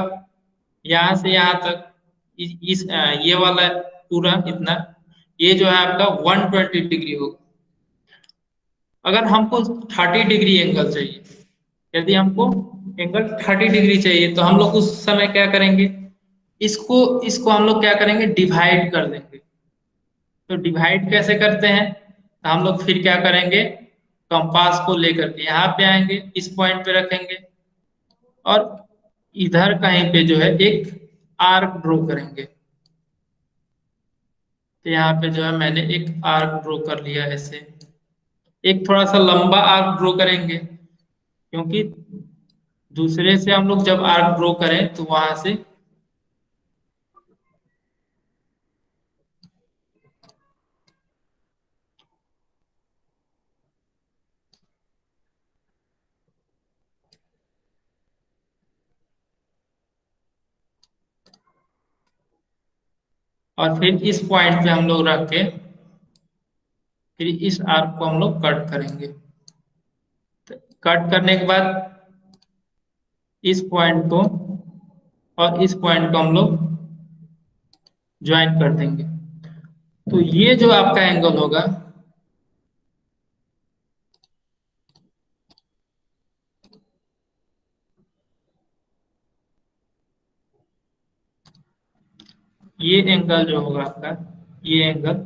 यहाँ से यहाँ तक, ये वाला पूरा इतना, ये जो है आपका 120 डिग्री होगा। अगर हमको 30 डिग्री एंगल चाहिए, यदि हमको एंगल 30 डिग्री चाहिए तो हम लोग उस समय क्या करेंगे, इसको इसको हम लोग क्या करेंगे, डिवाइड कर देंगे। तो डिवाइड कैसे करते हैं, तो हम लोग फिर क्या करेंगे, कंपास को लेकर के यहाँ पे आएंगे, इस पॉइंट पे रखेंगे और इधर कहीं पे जो है एक आर्क ड्रॉ करेंगे। तो यहाँ पे जो है मैंने एक आर्क ड्रॉ कर लिया ऐसे। एक थोड़ा सा लंबा आर्क ड्रॉ करेंगे, क्योंकि दूसरे से हम लोग जब आर्क ड्रॉ करें तो वहां से, और फिर इस पॉइंट पे हम लोग रख के फिर इस आर्क को हम लोग कट करेंगे। तो कट करने के बाद इस पॉइंट को और इस पॉइंट को हम लोग ज्वाइन कर देंगे। तो ये जो आपका एंगल होगा, ये एंगल जो होगा आपका, ये एंगल,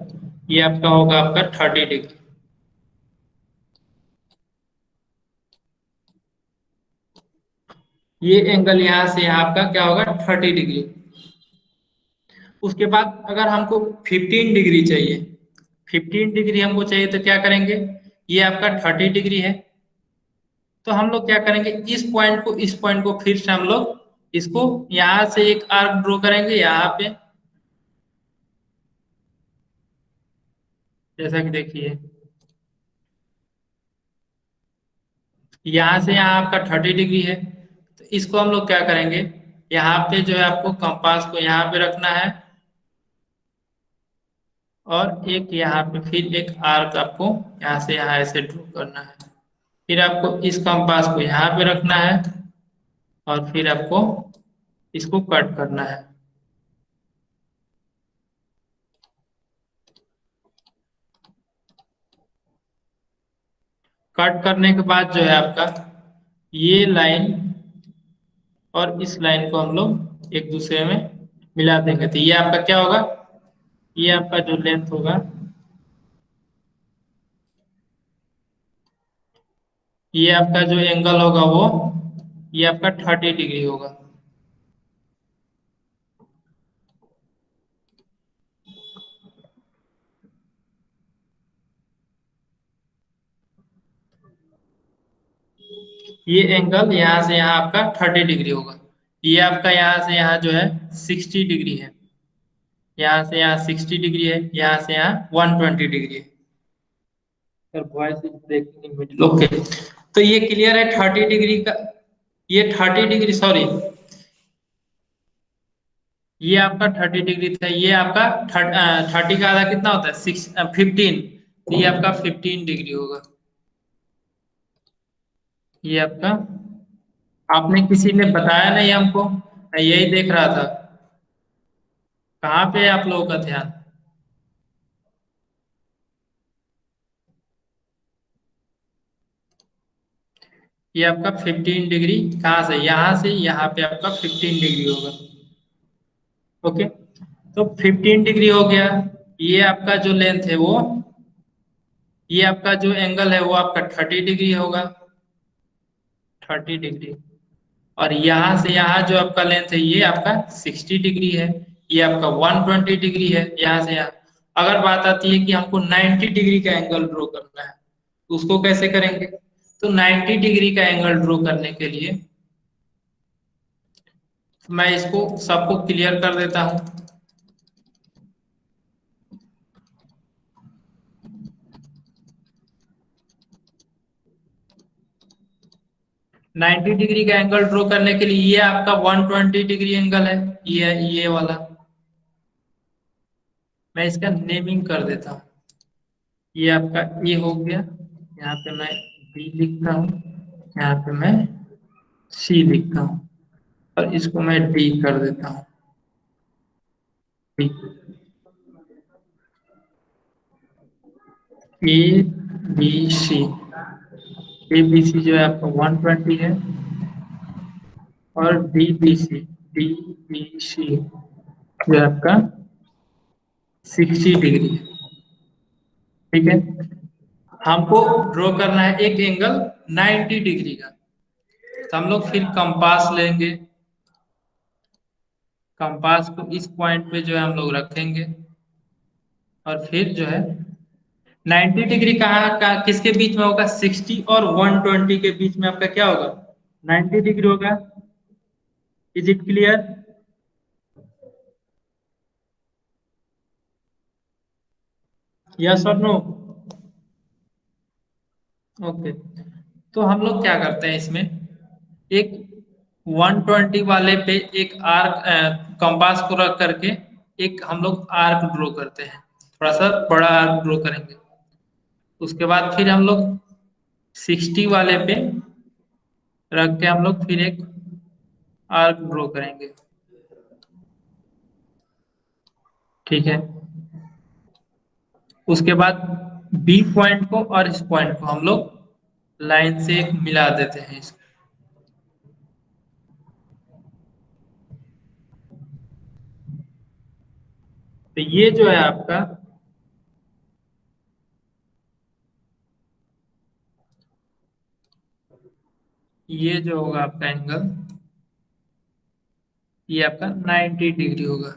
ये आपका होगा आपका 30 डिग्री। ये एंगल यहाँ से यहाँ आपका क्या होगा, 30 डिग्री। उसके बाद अगर हमको 15 डिग्री चाहिए, 15 डिग्री हमको चाहिए तो क्या करेंगे, ये आपका 30 डिग्री है, तो हम लोग क्या करेंगे, इस पॉइंट को फिर से हम लोग इसको यहाँ से एक आर्क ड्रॉ करेंगे यहाँ पे, जैसा कि देखिए यहाँ से यहाँ आपका 30 डिग्री है। तो इसको हम लोग क्या करेंगे, यहाँ पे जो है आपको कंपास को यहाँ पे रखना है और एक यहाँ पे फिर एक आर्क आपको यहाँ से यहाँ ऐसे ड्रॉ करना है। फिर आपको इस कंपास को यहाँ पे रखना है और फिर आपको इसको कट करना है। कट करने के बाद जो है आपका ये लाइन और इस लाइन को हम लोग एक दूसरे में मिला देंगे। तो ये आपका क्या होगा, ये आपका जो लेंथ होगा, ये आपका जो एंगल होगा वो, ये आपका 30 डिग्री होगा। ये एंगल यहाँ से यहाँ आपका 30 डिग्री होगा। ये आपका यहाँ से यहाँ जो है 60 डिग्री है। यहाँ से यहाँ 60 डिग्री है, यहाँ से यहाँ 120 डिग्री है। Sir voice is breaking in middle. Okay, तो ये क्लियर है 30 डिग्री का। ये 30 डिग्री, सॉरी, ये आपका 30 डिग्री था। ये आपका 30 का आधा कितना होता है? 15। तो ये आपका 15 डिग्री होगा। ये आपका, आपने किसी ने बताया नहीं हमको, मैं यही देख रहा था। कहाँ पे है आप लोगों का ध्यान? ये आपका 15 डिग्री कहाँ से? यहाँ से यहाँ पे आपका 15 डिग्री होगा। ओके, तो 15 डिग्री हो गया। ये आपका जो लेंथ है वो, ये आपका जो एंगल है वो आपका 30 डिग्री होगा। 30 डिग्री। और यहाँ से यहाँ जो आपका लेंथ है ये आपका 60 डिग्री है। ये आपका 120 डिग्री है यहाँ से यहाँ। अगर बात आती है कि हमको 90 डिग्री का एंगल ड्रॉ करना है, तो उसको कैसे करेंगे? तो 90 डिग्री का एंगल ड्रॉ करने के लिए मैं इसको सबको क्लियर कर देता हूँ। 90 डिग्री का एंगल ड्रॉ करने के लिए ये आपका 120 डिग्री एंगल है, ये वाला। मैं इसका नेमिंग कर देता हूँ। ये आपका ए हो गया, यहाँ पे मैं बी लिखता हूँ, यहाँ पे मैं सी लिखता हूँ, और इसको मैं डी कर देता हूँ। A B C. A B C जो है आपका 120 है, और डी बी सी जो है आपका 60 डिग्री है। ठीक है, हमको ड्रॉ करना है एक एंगल 90 डिग्री का। तो हम लोग फिर कंपास लेंगे। कंपास को इस पॉइंट पे जो है हम लोग रखेंगे, और फिर जो है 90 डिग्री कहाँ का किसके बीच में होगा? 60 और 120 के बीच में आपका क्या होगा? 90 डिग्री होगा। Is it clear? यस और नो? ओके, तो हम लोग क्या करते हैं इसमें, एक 120 वाले पे एक आर्क, कंपास को रख करके एक हम लोग आर्क ड्रॉ करते हैं। थोड़ा सा बड़ा आर्क ड्रॉ करेंगे। उसके बाद फिर हम लोग 60 वाले पे रख के हम लोग फिर एक आर्क ड्रॉ करेंगे। ठीक है, उसके बाद बी पॉइंट को और इस पॉइंट को हम लोग लाइन से एक मिला देते हैं इसको। तो ये जो है आपका, ये जो होगा आपका एंगल, ये आपका 90 डिग्री होगा।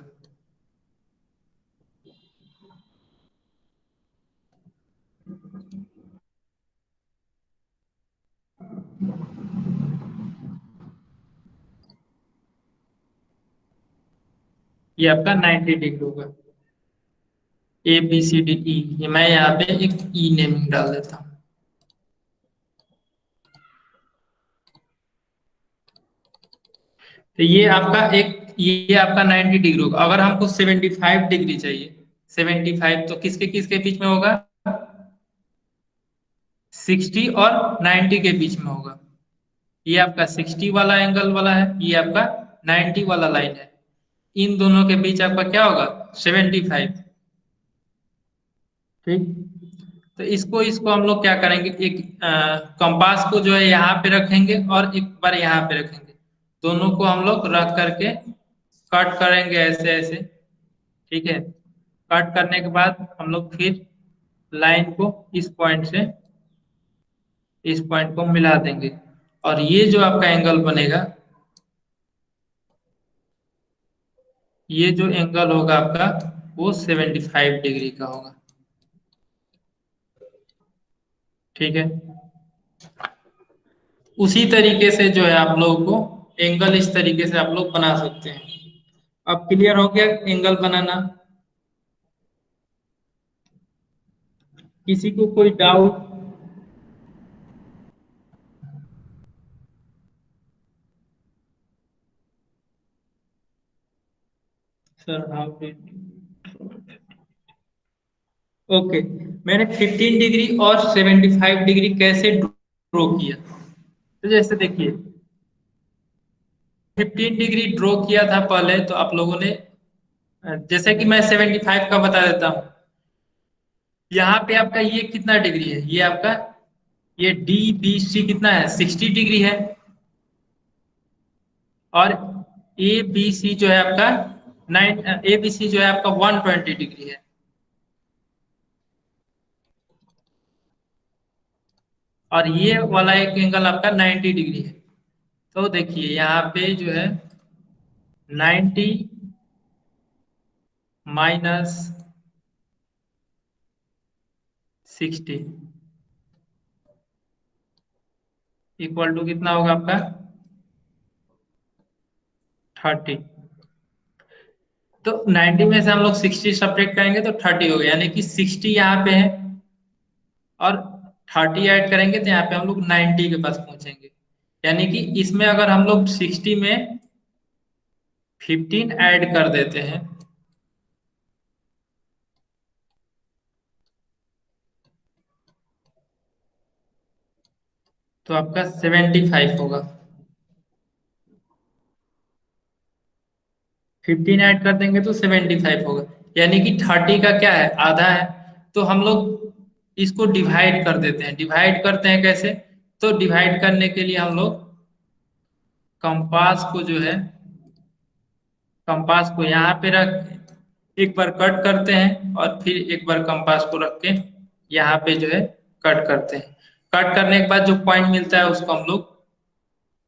ये आपका 90 डिग्री होगा। A B C D E, मैं यहाँ पे एक ई नेमिंग डाल देता हूँ। तो ये आपका 90 डिग्री होगा। अगर हमको 75 डिग्री चाहिए, 75 तो किसके किसके बीच में होगा? 60 और 90 के बीच में होगा। ये आपका 60 वाला एंगल वाला है, ये आपका 90 वाला लाइन है। इन दोनों के बीच आपका क्या होगा? 75। ठीक, तो इसको इसको हम लोग क्या करेंगे, एक कंपास को जो है यहाँ पे रखेंगे और एक बार यहाँ पे रखेंगे। दोनों को हम लोग रख करके कट करेंगे ऐसे ऐसे। ठीक है, कट करने के बाद हम लोग फिर लाइन को इस पॉइंट को मिला देंगे, और ये जो आपका एंगल बनेगा, ये जो एंगल होगा आपका वो 75 डिग्री का होगा। ठीक है, उसी तरीके से जो है आप लोगों को एंगल इस तरीके से आप लोग बना सकते हैं। अब क्लियर हो गया एंगल बनाना? किसी को कोई doubt? Sir how did, okay, मैंने 15 डिग्री और 75 डिग्री कैसे ड्रॉ किया? तो जैसे देखिए 15 डिग्री ड्रॉ किया था पहले, तो आप लोगों ने जैसे कि मैं 75 का बता देता हूँ। यहाँ पे आपका ये कितना डिग्री है, ये आपका ये डी बी सी कितना है, 60 डिग्री है। और ए बी सी जो है आपका 9, ए बी सी जो है आपका 120 डिग्री है। और ये वाला एक एंगल आपका 90 डिग्री है। तो देखिए यहाँ पे जो है 90 माइनस 60 इक्वल टू कितना होगा आपका 30। तो 90 में से हम लोग 60 सब्ट्रैक्ट करेंगे तो 30 हो गया, यानी कि 60 यहाँ पे है और 30 ऐड करेंगे तो यहाँ पे हम लोग 90 के पास पहुंचेंगे। यानी कि इसमें अगर हम लोग 60 में 15 ऐड कर देते हैं तो आपका 75 होगा। 15 ऐड कर देंगे तो 75 होगा, यानी कि 30 का क्या है, आधा है। तो हम लोग इसको डिवाइड कर देते हैं। डिवाइड करते हैं कैसे? तो डिवाइड करने के लिए हम लोग कंपास को जो है, कंपास को यहाँ पे रख एक बार कट करते हैं और फिर एक बार कंपास को रख के यहाँ पे जो है कट करते हैं। कट करने के बाद जो पॉइंट मिलता है उसको हम लोग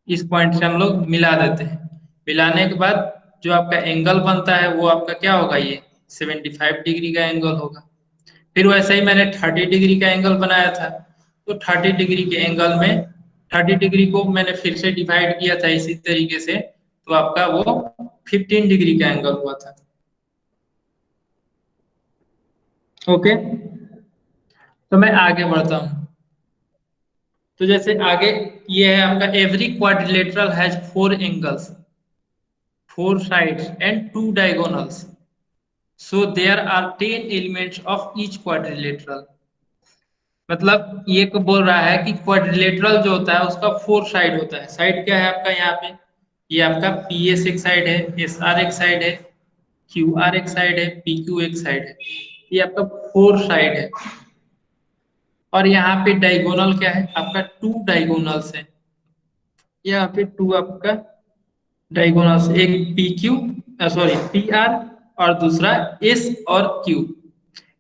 इस पॉइंट से हम लोग मिला देते हैं। मिलाने के बाद जो आपका एंगल बनता है वो आपका क्या होगा, ये 75 डिग्री का एंगल होगा। फिर वैसे ही मैंने 30 डिग्री का एंगल बनाया था, तो 30 डिग्री के एंगल में 30 डिग्री को मैंने फिर से डिवाइड किया था इसी तरीके से, तो आपका वो 15 डिग्री का एंगल हुआ था। ओके, तो मैं आगे बढ़ता हूँ। तो जैसे आगे ये है आपका every quadrilateral has 4 angles, 4 sides and 2 diagonals, so there are 10 elements of each quadrilateral. मतलब ये को बोल रहा है कि क्वाड्रिलेटरल जो होता है उसका 4 साइड होता है। साइड क्या है आपका यहाँ पे, ये आपका पी एस एक साइड है, एस आर एक साइड है, क्यू आर एक साइड है, पी क्यू एक साइड है। ये आपका 4 साइड है। और यहाँ पे डायगोनल क्या है आपका, 2 डायगोनल्स है। यहाँ पे 2 आपका डायगोनल्स, एक P Q, sorry P R, और दूसरा एस और क्यू।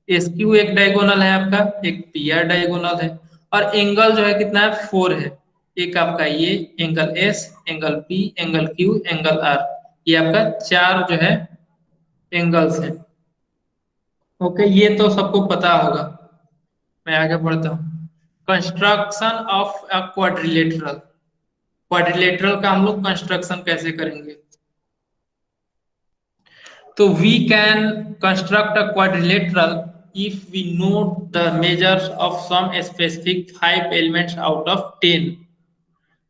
एस क्यू एक डायगोनल है आपका, एक पी आर डायगोनल है। और एंगल जो है कितना है, 4 है। एक आपका ये angle S, angle P, angle Q, angle R, ये आपका 4 जो है एंगल्स हैं। ओके, ये तो सबको पता होगा। मैं आगे बढ़ता हूँ। Construction of a quadrilateral, quadrilateral का हम लोग कंस्ट्रक्शन कैसे करेंगे? तो we can construct a quadrilateral if we know the measures of some specific 5 elements out of 10।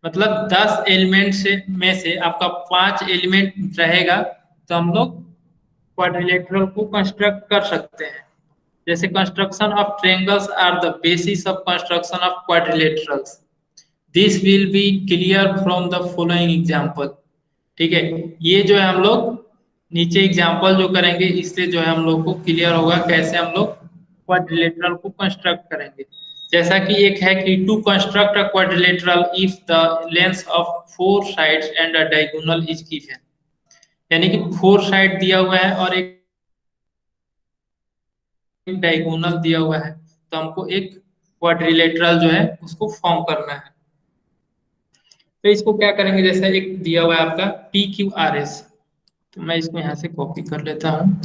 मतलब 10 एलिमेंट से में से आपका 5 एलिमेंट रहेगा तो हम लोग क्वाड्रिलेटरल को कंस्ट्रक्ट कर सकते हैं। जैसे construction of triangles are the basis of construction of quadrilaterals, this will be clear from the following example. ठीक है, ये जो है हम लोग नीचे एग्जांपल जो करेंगे इससे जो है हम लोग को क्लियर होगा कैसे हम लोग क्वाड्रिलेटरल को कंस्ट्रक्ट करेंगे। जैसा कि एक है कि to construct a quadrilateral if the length of 4 sides and a diagonal is given. यानी कि 4 साइड दिया हुआ है और एक डायगोनल दिया हुआ है, तो हमको एक क्वाड्रिलेटरल जो है उसको फॉर्म करना है। तो इसको क्या करेंगे, जैसे एक दिया हुआ है आपका पी क्यू आर एस, तो मैं इसको यहाँ से कॉपी कर लेता हूँ।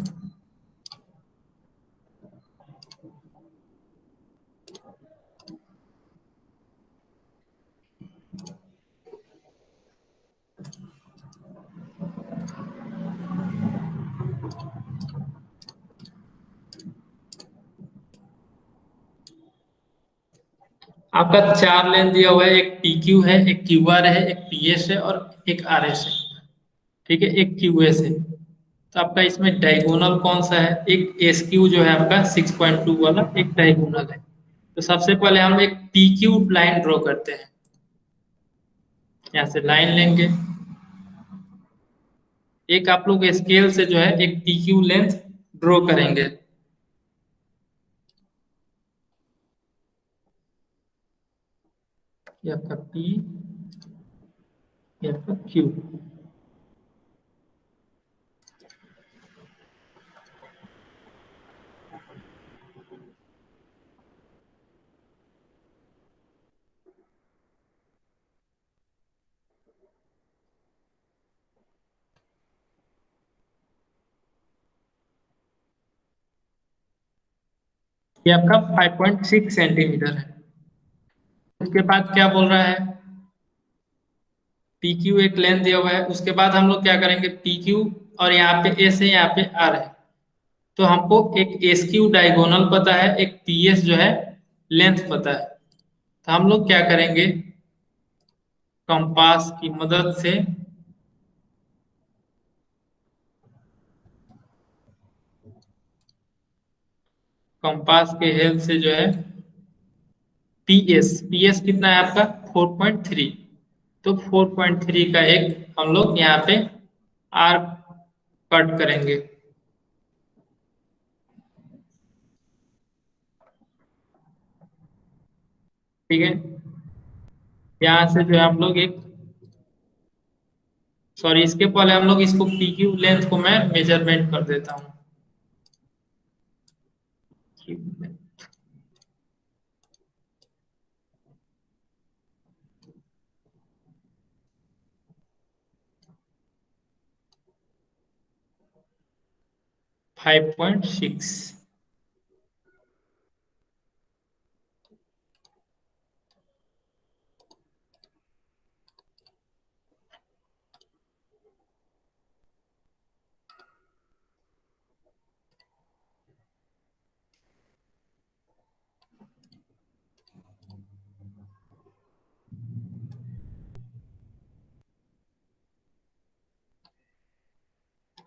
आपका चार लेन दिया हुआ है, एक पी क्यू है, एक क्यू आर है, एक पी एस है और एक आर एस है। ठीक है, एक क्यू एस है। तो आपका इसमें डायगोनल कौन सा है? एक एस क्यू जो है आपका 6.2 वाला एक डायगोनल है। तो सबसे पहले हम एक पी क्यू लाइन ड्रॉ करते हैं। यहाँ से लाइन लेंगे, एक आप लोग स्केल से जो है एक पी क्यू लेंथ ड्रॉ करेंगे। ये आपका पी, ये आपका क्यू। ये आपका 5.6 सेंटीमीटर है। उसके बाद क्या बोल रहा है? पी क्यू एक लेंथ दिया हुआ है। उसके बाद हम लोग क्या करेंगे? पी क्यू और यहाँ पे एस है, यहाँ पे आर है। तो हमको एक एस क्यू डायगोनल पता है, एक पी एस जो है लेंथ पता है। तो हम लोग क्या करेंगे? कंपास की मदद से, कंपास के हेल्प से जो है पी एस कितना है आपका? 4.3। तो 4.3 का एक हम लोग यहाँ पे आर्क कट करेंगे। ठीक है, यहाँ से जो है हम लोग एक, सॉरी इसके पहले हम लोग इसको पी क्यू लेंथ को मैं मेजरमेंट कर देता हूँ। 5.6।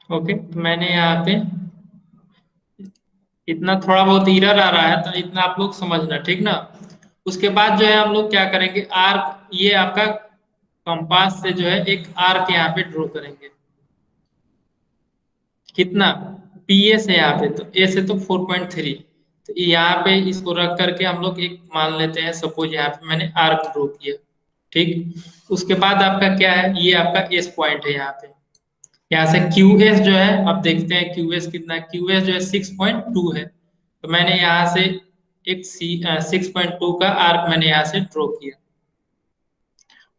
ओके, तो मैंने यहाँ पे इतना, थोड़ा बहुत एरर आ रहा है तो इतना आप लोग समझना, ठीक ना? उसके बाद जो है हम लोग क्या करेंगे? आर्क, ये आपका कंपास से जो है एक आर्क यहाँ पे ड्रॉ करेंगे। कितना? पी ए से यहाँ पे, तो ए से तो 4.3। तो यहाँ पे इसको रख करके हम लोग एक मान लेते हैं, सपोज यहाँ पे मैंने आर्क ड्रॉ किया। ठीक, उसके बाद आपका क्या है? ये आपका एस पॉइंट है यहाँ पे। यहाँ से क्यू एस जो है, अब देखते हैं क्यू एस कितना है। क्यू एस जो है 6.2 है। तो मैंने यहाँ से एक 6.2 का आर्क मैंने यहाँ से ड्रॉ किया।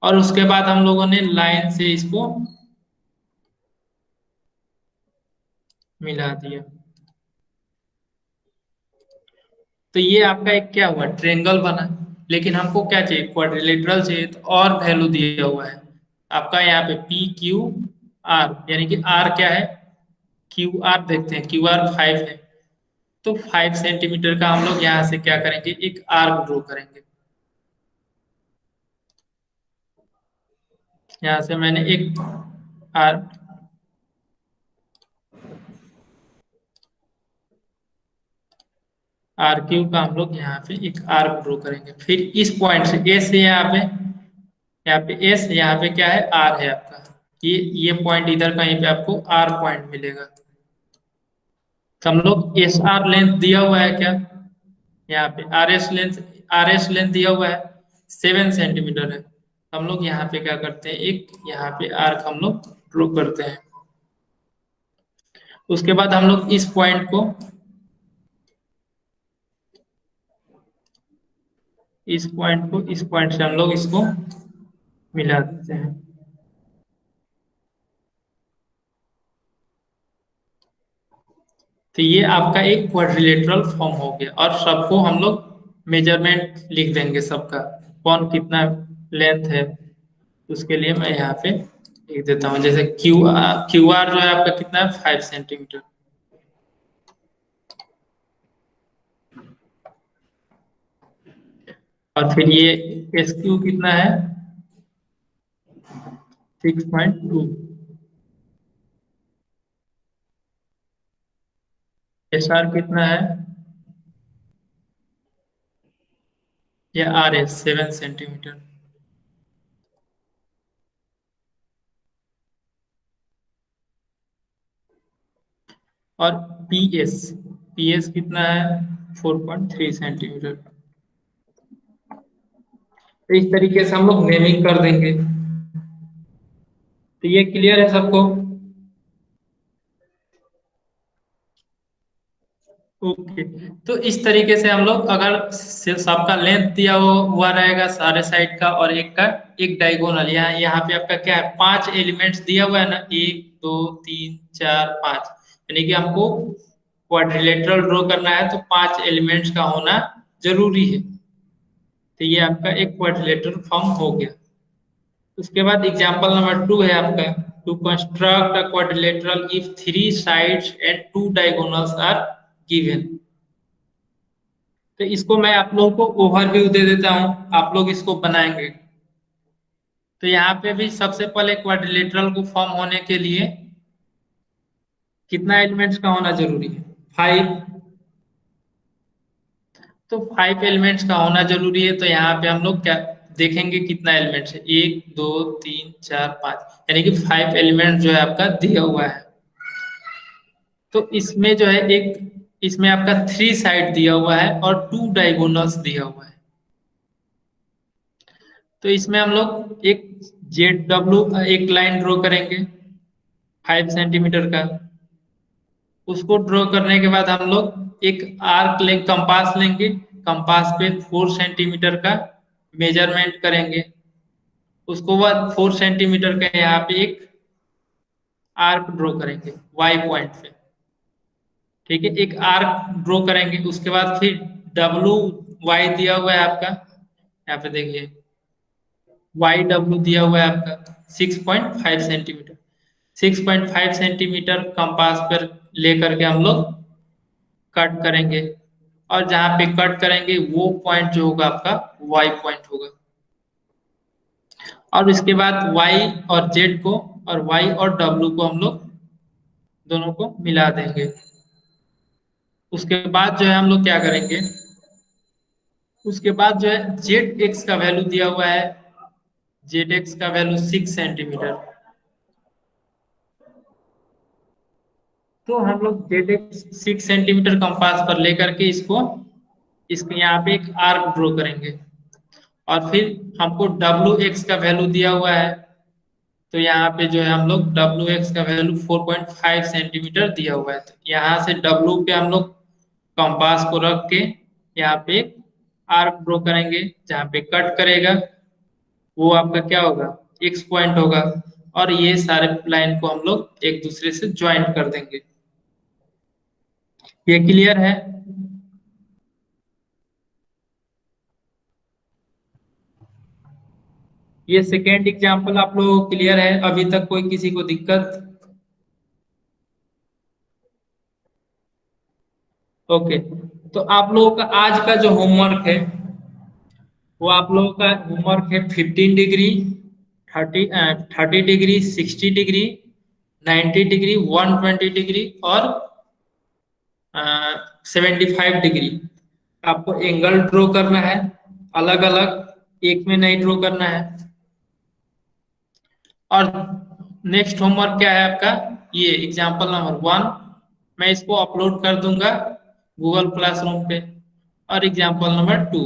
और उसके बाद हम लोगों ने लाइन से इसको मिला दिया। तो ये आपका एक क्या हुआ? ट्रेंगल बना। लेकिन हमको क्या चाहिए? क्वाड्रिलेटरल चाहिए। तो और वैल्यू दिया हुआ है आपका यहाँ पे पी क्यू आर, यानी कि आर क्या है? क्यू आर, देखते हैं क्यू आर 5 है। तो 5 सेंटीमीटर का हम लोग यहाँ से क्या करेंगे? एक आर्क ड्रॉ करेंगे। यहाँ से मैंने एक आर्क, आर क्यू का हम लोग यहाँ पे एक आर्क ड्रॉ करेंगे। फिर इस पॉइंट से ए से यहाँ पे, यहाँ पे एस, यहाँ पे क्या है? आर है आपका। ये पॉइंट इधर कहीं पे आपको आर पॉइंट मिलेगा। तो हम लोग एस आर लेंथ दिया हुआ है क्या? यहाँ पे आर एस लेंथ दिया हुआ है 7 सेंटीमीटर है। तो हम लोग यहाँ पे क्या करते हैं? एक यहाँ पे आर्क हम लोग ड्रॉ करते हैं। उसके बाद हम लोग इस पॉइंट को, इस पॉइंट से हम लोग इसको मिला देते हैं। तो ये आपका एक क्वाड्रिलेटरल फॉर्म हो गया। और सबको हम लोग मेजरमेंट लिख देंगे सबका, कौन कितना लेंथ है। उसके लिए मैं यहाँ पे लिख देता हूँ, जैसे क्यू आर जो है आपका कितना है? 5 सेंटीमीटर। और फिर ये एस क्यू कितना है? 6.2। एस आर कितना है? ये आर एस 7 सेंटीमीटर। और पी एस कितना है? 4.3 सेंटीमीटर। तो इस तरीके से हम लोग नेमिंग कर देंगे। तो ये क्लियर है सबको? ओके। तो इस तरीके से हम लोग अगर सबका लेंथ दिया हुआ रहेगा सारे साइड का, और एक का एक डायगोनल, यहाँ पे आपका क्या है, 5 एलिमेंट्स दिया हुआ है ना, 1 2 3 4 5, यानी कि हमको क्वाड्रिलेटरल ड्रॉ करना है तो 5 एलिमेंट्स का होना जरूरी है। तो ये आपका एक क्वाड्रिलेटरल फॉर्म हो गया। उसके बाद एग्जांपल नंबर 2 है आपका, to construct a quadrilateral if 3 sides and 2 diagonals are given. तो इसको मैं आप लोगों को ओवरव्यू दे देता हूं, आप लोग इसको बनाएंगे। तो यहाँ पे भी सबसे पहले क्वाड्रिलेटरल को फॉर्म होने के लिए कितना एलिमेंट्स का होना जरूरी है? 5। तो 5 एलिमेंट्स का होना जरूरी है, तो यहाँ पे हम लोग क्या देखेंगे, कितना एलिमेंट्स है, 1 2 3 4 5, यानी कि 5 एलिमेंट जो है आपका दिया हुआ है। तो इसमें जो है एक, इसमें आपका 3 साइड दिया हुआ है और 2 डायगोनल्स दिया हुआ है। तो इसमें हम लोग एक जेड डब्ल्यू एक लाइन ड्रॉ करेंगे 5 सेंटीमीटर का। उसको ड्रॉ करने के बाद हम लोग एक आर्क लेंगे, कंपास लेंगे, कंपास पे 4 सेंटीमीटर का मेजरमेंट करेंगे। उसको बाद 4 सेंटीमीटर का यहाँ पे एक आर्क ड्रॉ करेंगे वाई पॉइंट पे। ठीक है, एक आर्क ड्रॉ करेंगे। उसके बाद फिर डब्लू वाई दिया हुआ है आपका, यहाँ पे देखिए वाई डब्ल्यू दिया हुआ है आपका 6.5 सेंटीमीटर। 6.5 सेंटीमीटर कंपास पर लेकर के हम लोग कट करेंगे, और जहां पे कट करेंगे वो पॉइंट जो होगा आपका वाई पॉइंट होगा। और इसके बाद वाई और जेड को, और वाई और डब्ल्यू को हम लोग दोनों को मिला देंगे। उसके बाद जो है हम लोग क्या करेंगे, उसके बाद जो है जेड एक्स का वैल्यू दिया हुआ है, जेड एक्स का वैल्यू 6 सेंटीमीटर। तो हम लोग जेड एक्स 6 सेंटीमीटर कंपास पर लेकर के इसके यहाँ पे एक आर्क ड्रॉ करेंगे। और फिर हमको डब्ल्यू एक्स का वैल्यू दिया हुआ है, तो यहाँ पे जो है हम लोग डब्ल्यू एक्स का वैल्यू 4.5 सेंटीमीटर दिया हुआ है। तो यहाँ से डब्ल्यू पे हम लोग कंपास को रख के यहाँ पे एक आर्क ड्रॉ करेंगे, जहाँ पे कट करेगा वो आपका क्या होगा, एक्स पॉइंट होगा। और ये सारे लाइन को हम लोग एक दूसरे से ज्वाइंट कर देंगे। ये क्लियर है? ये सेकेंड एग्जाम्पल आप लोगों को क्लियर है? अभी तक कोई किसी को दिक्कत? ओके। तो आप लोगों का आज का जो होमवर्क है, वो आप लोगों का होमवर्क है 15 degree, 30 degree, 60 degree, 90 degree, 120 degree और 75 डिग्री। आपको एंगल ड्रॉ करना है अलग अलग, एक में नहीं ड्रॉ करना है। और नेक्स्ट होमवर्क क्या है आपका, ये एग्जाम्पल नंबर 1, मैं इसको अपलोड कर दूंगा गूगल क्लासरूम पे। और एग्जाम्पल नंबर 2,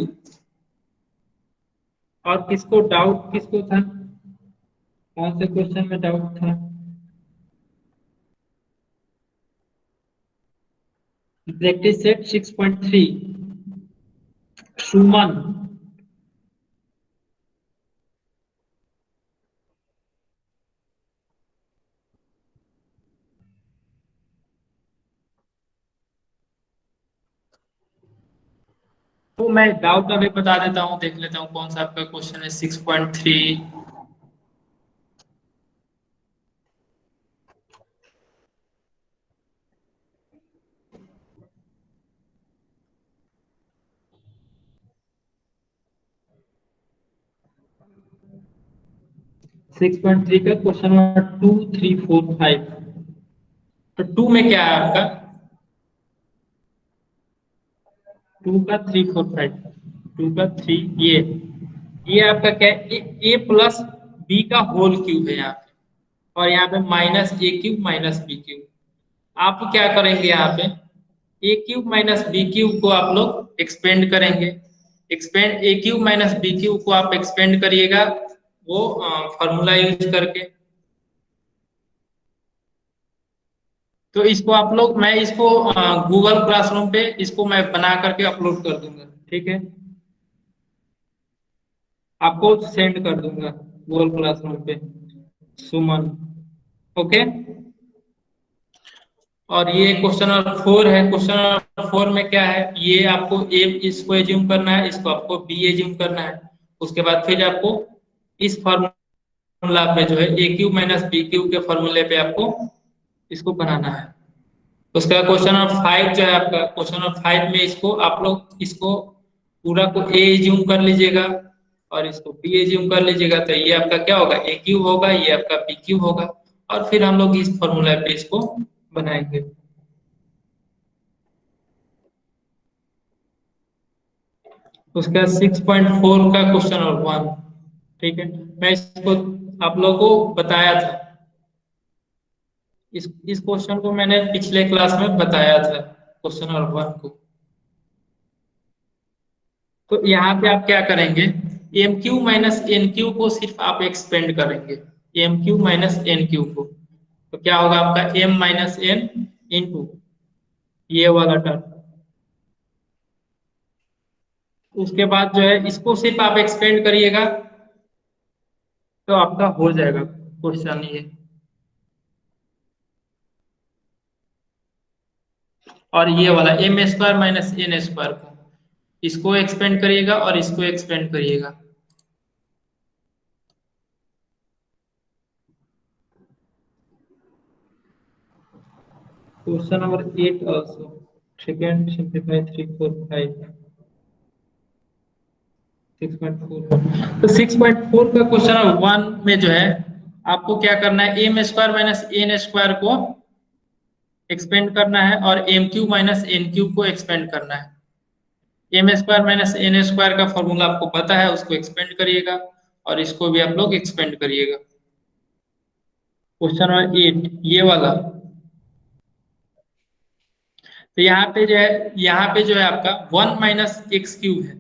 और किसको डाउट किसको था, कौन से क्वेश्चन में डाउट था? प्रैक्टिस सेट 6.3, सुमन। तो मैं डाउट अभी बता देता हूँ, देख लेता हूँ कौन सा आपका क्वेश्चन है 6.3। 6.3 का क्वेश्चन नंबर 2, 3, 4, 5। तो 2 में क्या है आपका? 2 का 3, 4, 5। 2 का 3, ये आपका क्या है? ए प्लस बी का होल क्यूब है यहाँ पे, और यहाँ पे माइनस ए क्यूब माइनस बी क्यूब। आप क्या करेंगे यहाँ पे? ए क्यूब माइनस बी क्यूब को आप लोग एक्सपेंड करेंगे। एक्सपेंड ए क्यूब माइनस बी क्यूब को आप एक्सपेंड करिएगा वो फॉर्मूला यूज करके। तो इसको आप लोग, मैं इसको गूगल क्लासरूम पे इसको मैं बना करके अपलोड कर दूंगा, ठीक है? आपको सेंड कर दूंगा गूगल क्लासरूम पे, सुमन। ओके। और ये क्वेश्चन नंबर 4 है। क्वेश्चन नंबर 4 में क्या है? ये आपको ए इसको एज्यूम करना है, इसको आपको बी एज्यूम करना है। उसके बाद फिर आपको इस फॉर्मूला पे जो है ए क्यूब माइनस बी क्यूब के फॉर्मूले पे आपको इसको बनाना है। उसके बाद क्वेश्चन नंबर 5 जो है आपका, क्वेश्चन नंबर 5 में इसको आप लोग इसको पूरा को ए एज्यूम कर लीजिएगा और इसको बी एज्यूम कर लीजिएगा। तो ये आपका क्या होगा? ए क्यूब होगा, ये आपका बी क्यूब होगा। और फिर हम लोग इस फॉर्मूला पे इसको बनाएंगे। उसके बाद 6.4 का क्वेश्चन नंबर 1, ठीक है? मैं इसको आप लोगों को बताया था। इस क्वेश्चन को मैंने पिछले क्लास में बताया था, क्वेश्चन नंबर 1 को। तो यहाँ पे आप क्या करेंगे? M Q minus N Q को सिर्फ आप एक्सपेंड करेंगे, M Q minus N Q को। तो क्या होगा आपका? एम माइनस एन इंटू ये वाला टर्म। उसके बाद जो है इसको सिर्फ आप एक्सपेंड करिएगा तो आपका हो जाएगा क्वेश्चन ये। और ये वाला M square minus N square को, इसको एक्सपेंड करिएगा और इसको एक्सपेंड करिएगा। Question number 8 also, second simplify 3, 4, 5, 6.4। तो 6.4 का क्वेश्चन नंबर 1 में जो है आपको क्या करना है? M square minus N square को एक्सपेंड करना है और M Q minus N Q को एक्सपेंड करना है। M square minus N square का फॉर्मूला आपको पता है, उसको एक्सपेंड करिएगा और इसको भी आप लोग एक्सपेंड करिएगा। क्वेश्चन नंबर 8 ये वाला। तो यहाँ पे जो है आपका 1 माइनस एक्स क्यूब है।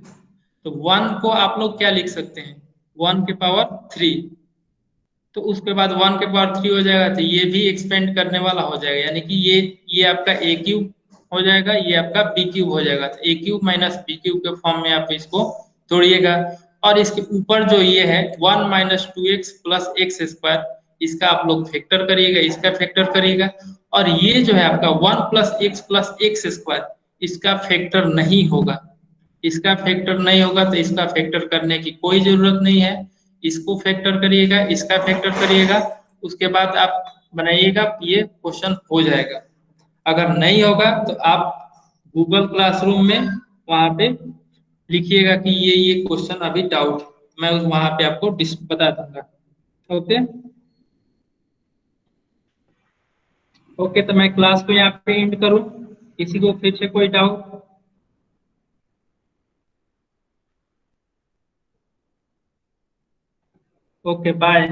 तो 1 को आप लोग क्या लिख सकते हैं? 1 के पावर 3। तो उसके बाद 1 के पावर 3 हो जाएगा, तो ये भी एक्सपेंड करने वाला हो जाएगा, यानी कि ये आपका ए क्यूब हो जाएगा, ये आपका बी क्यूब हो जाएगा। तो ए क्यूब माइनस बी क्यूब के फॉर्म में आप इसको तोड़िएगा। और इसके ऊपर जो ये है 1 minus 2x plus x square, इसका आप लोग फैक्टर करिएगा, इसका फैक्टर करिएगा। और ये जो है आपका 1 प्लस एक्स स्क्वायर, इसका फैक्टर नहीं होगा। इसका फैक्टर नहीं होगा तो इसका फैक्टर करने की कोई जरूरत नहीं है। इसको फैक्टर करिएगा, इसका फैक्टर करिएगा, उसके बाद आप बनाइएगा, ये क्वेश्चन हो जाएगा। अगर नहीं होगा तो आप गूगल क्लासरूम में वहां पे लिखिएगा कि ये क्वेश्चन अभी डाउट, मैं वहां पे आपको बता दूंगा। ओके। ओके, तो मैं क्लास को यहाँ पे एंड करूँ? किसी को फिर से कोई doubt? Okay, bye,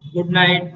good night.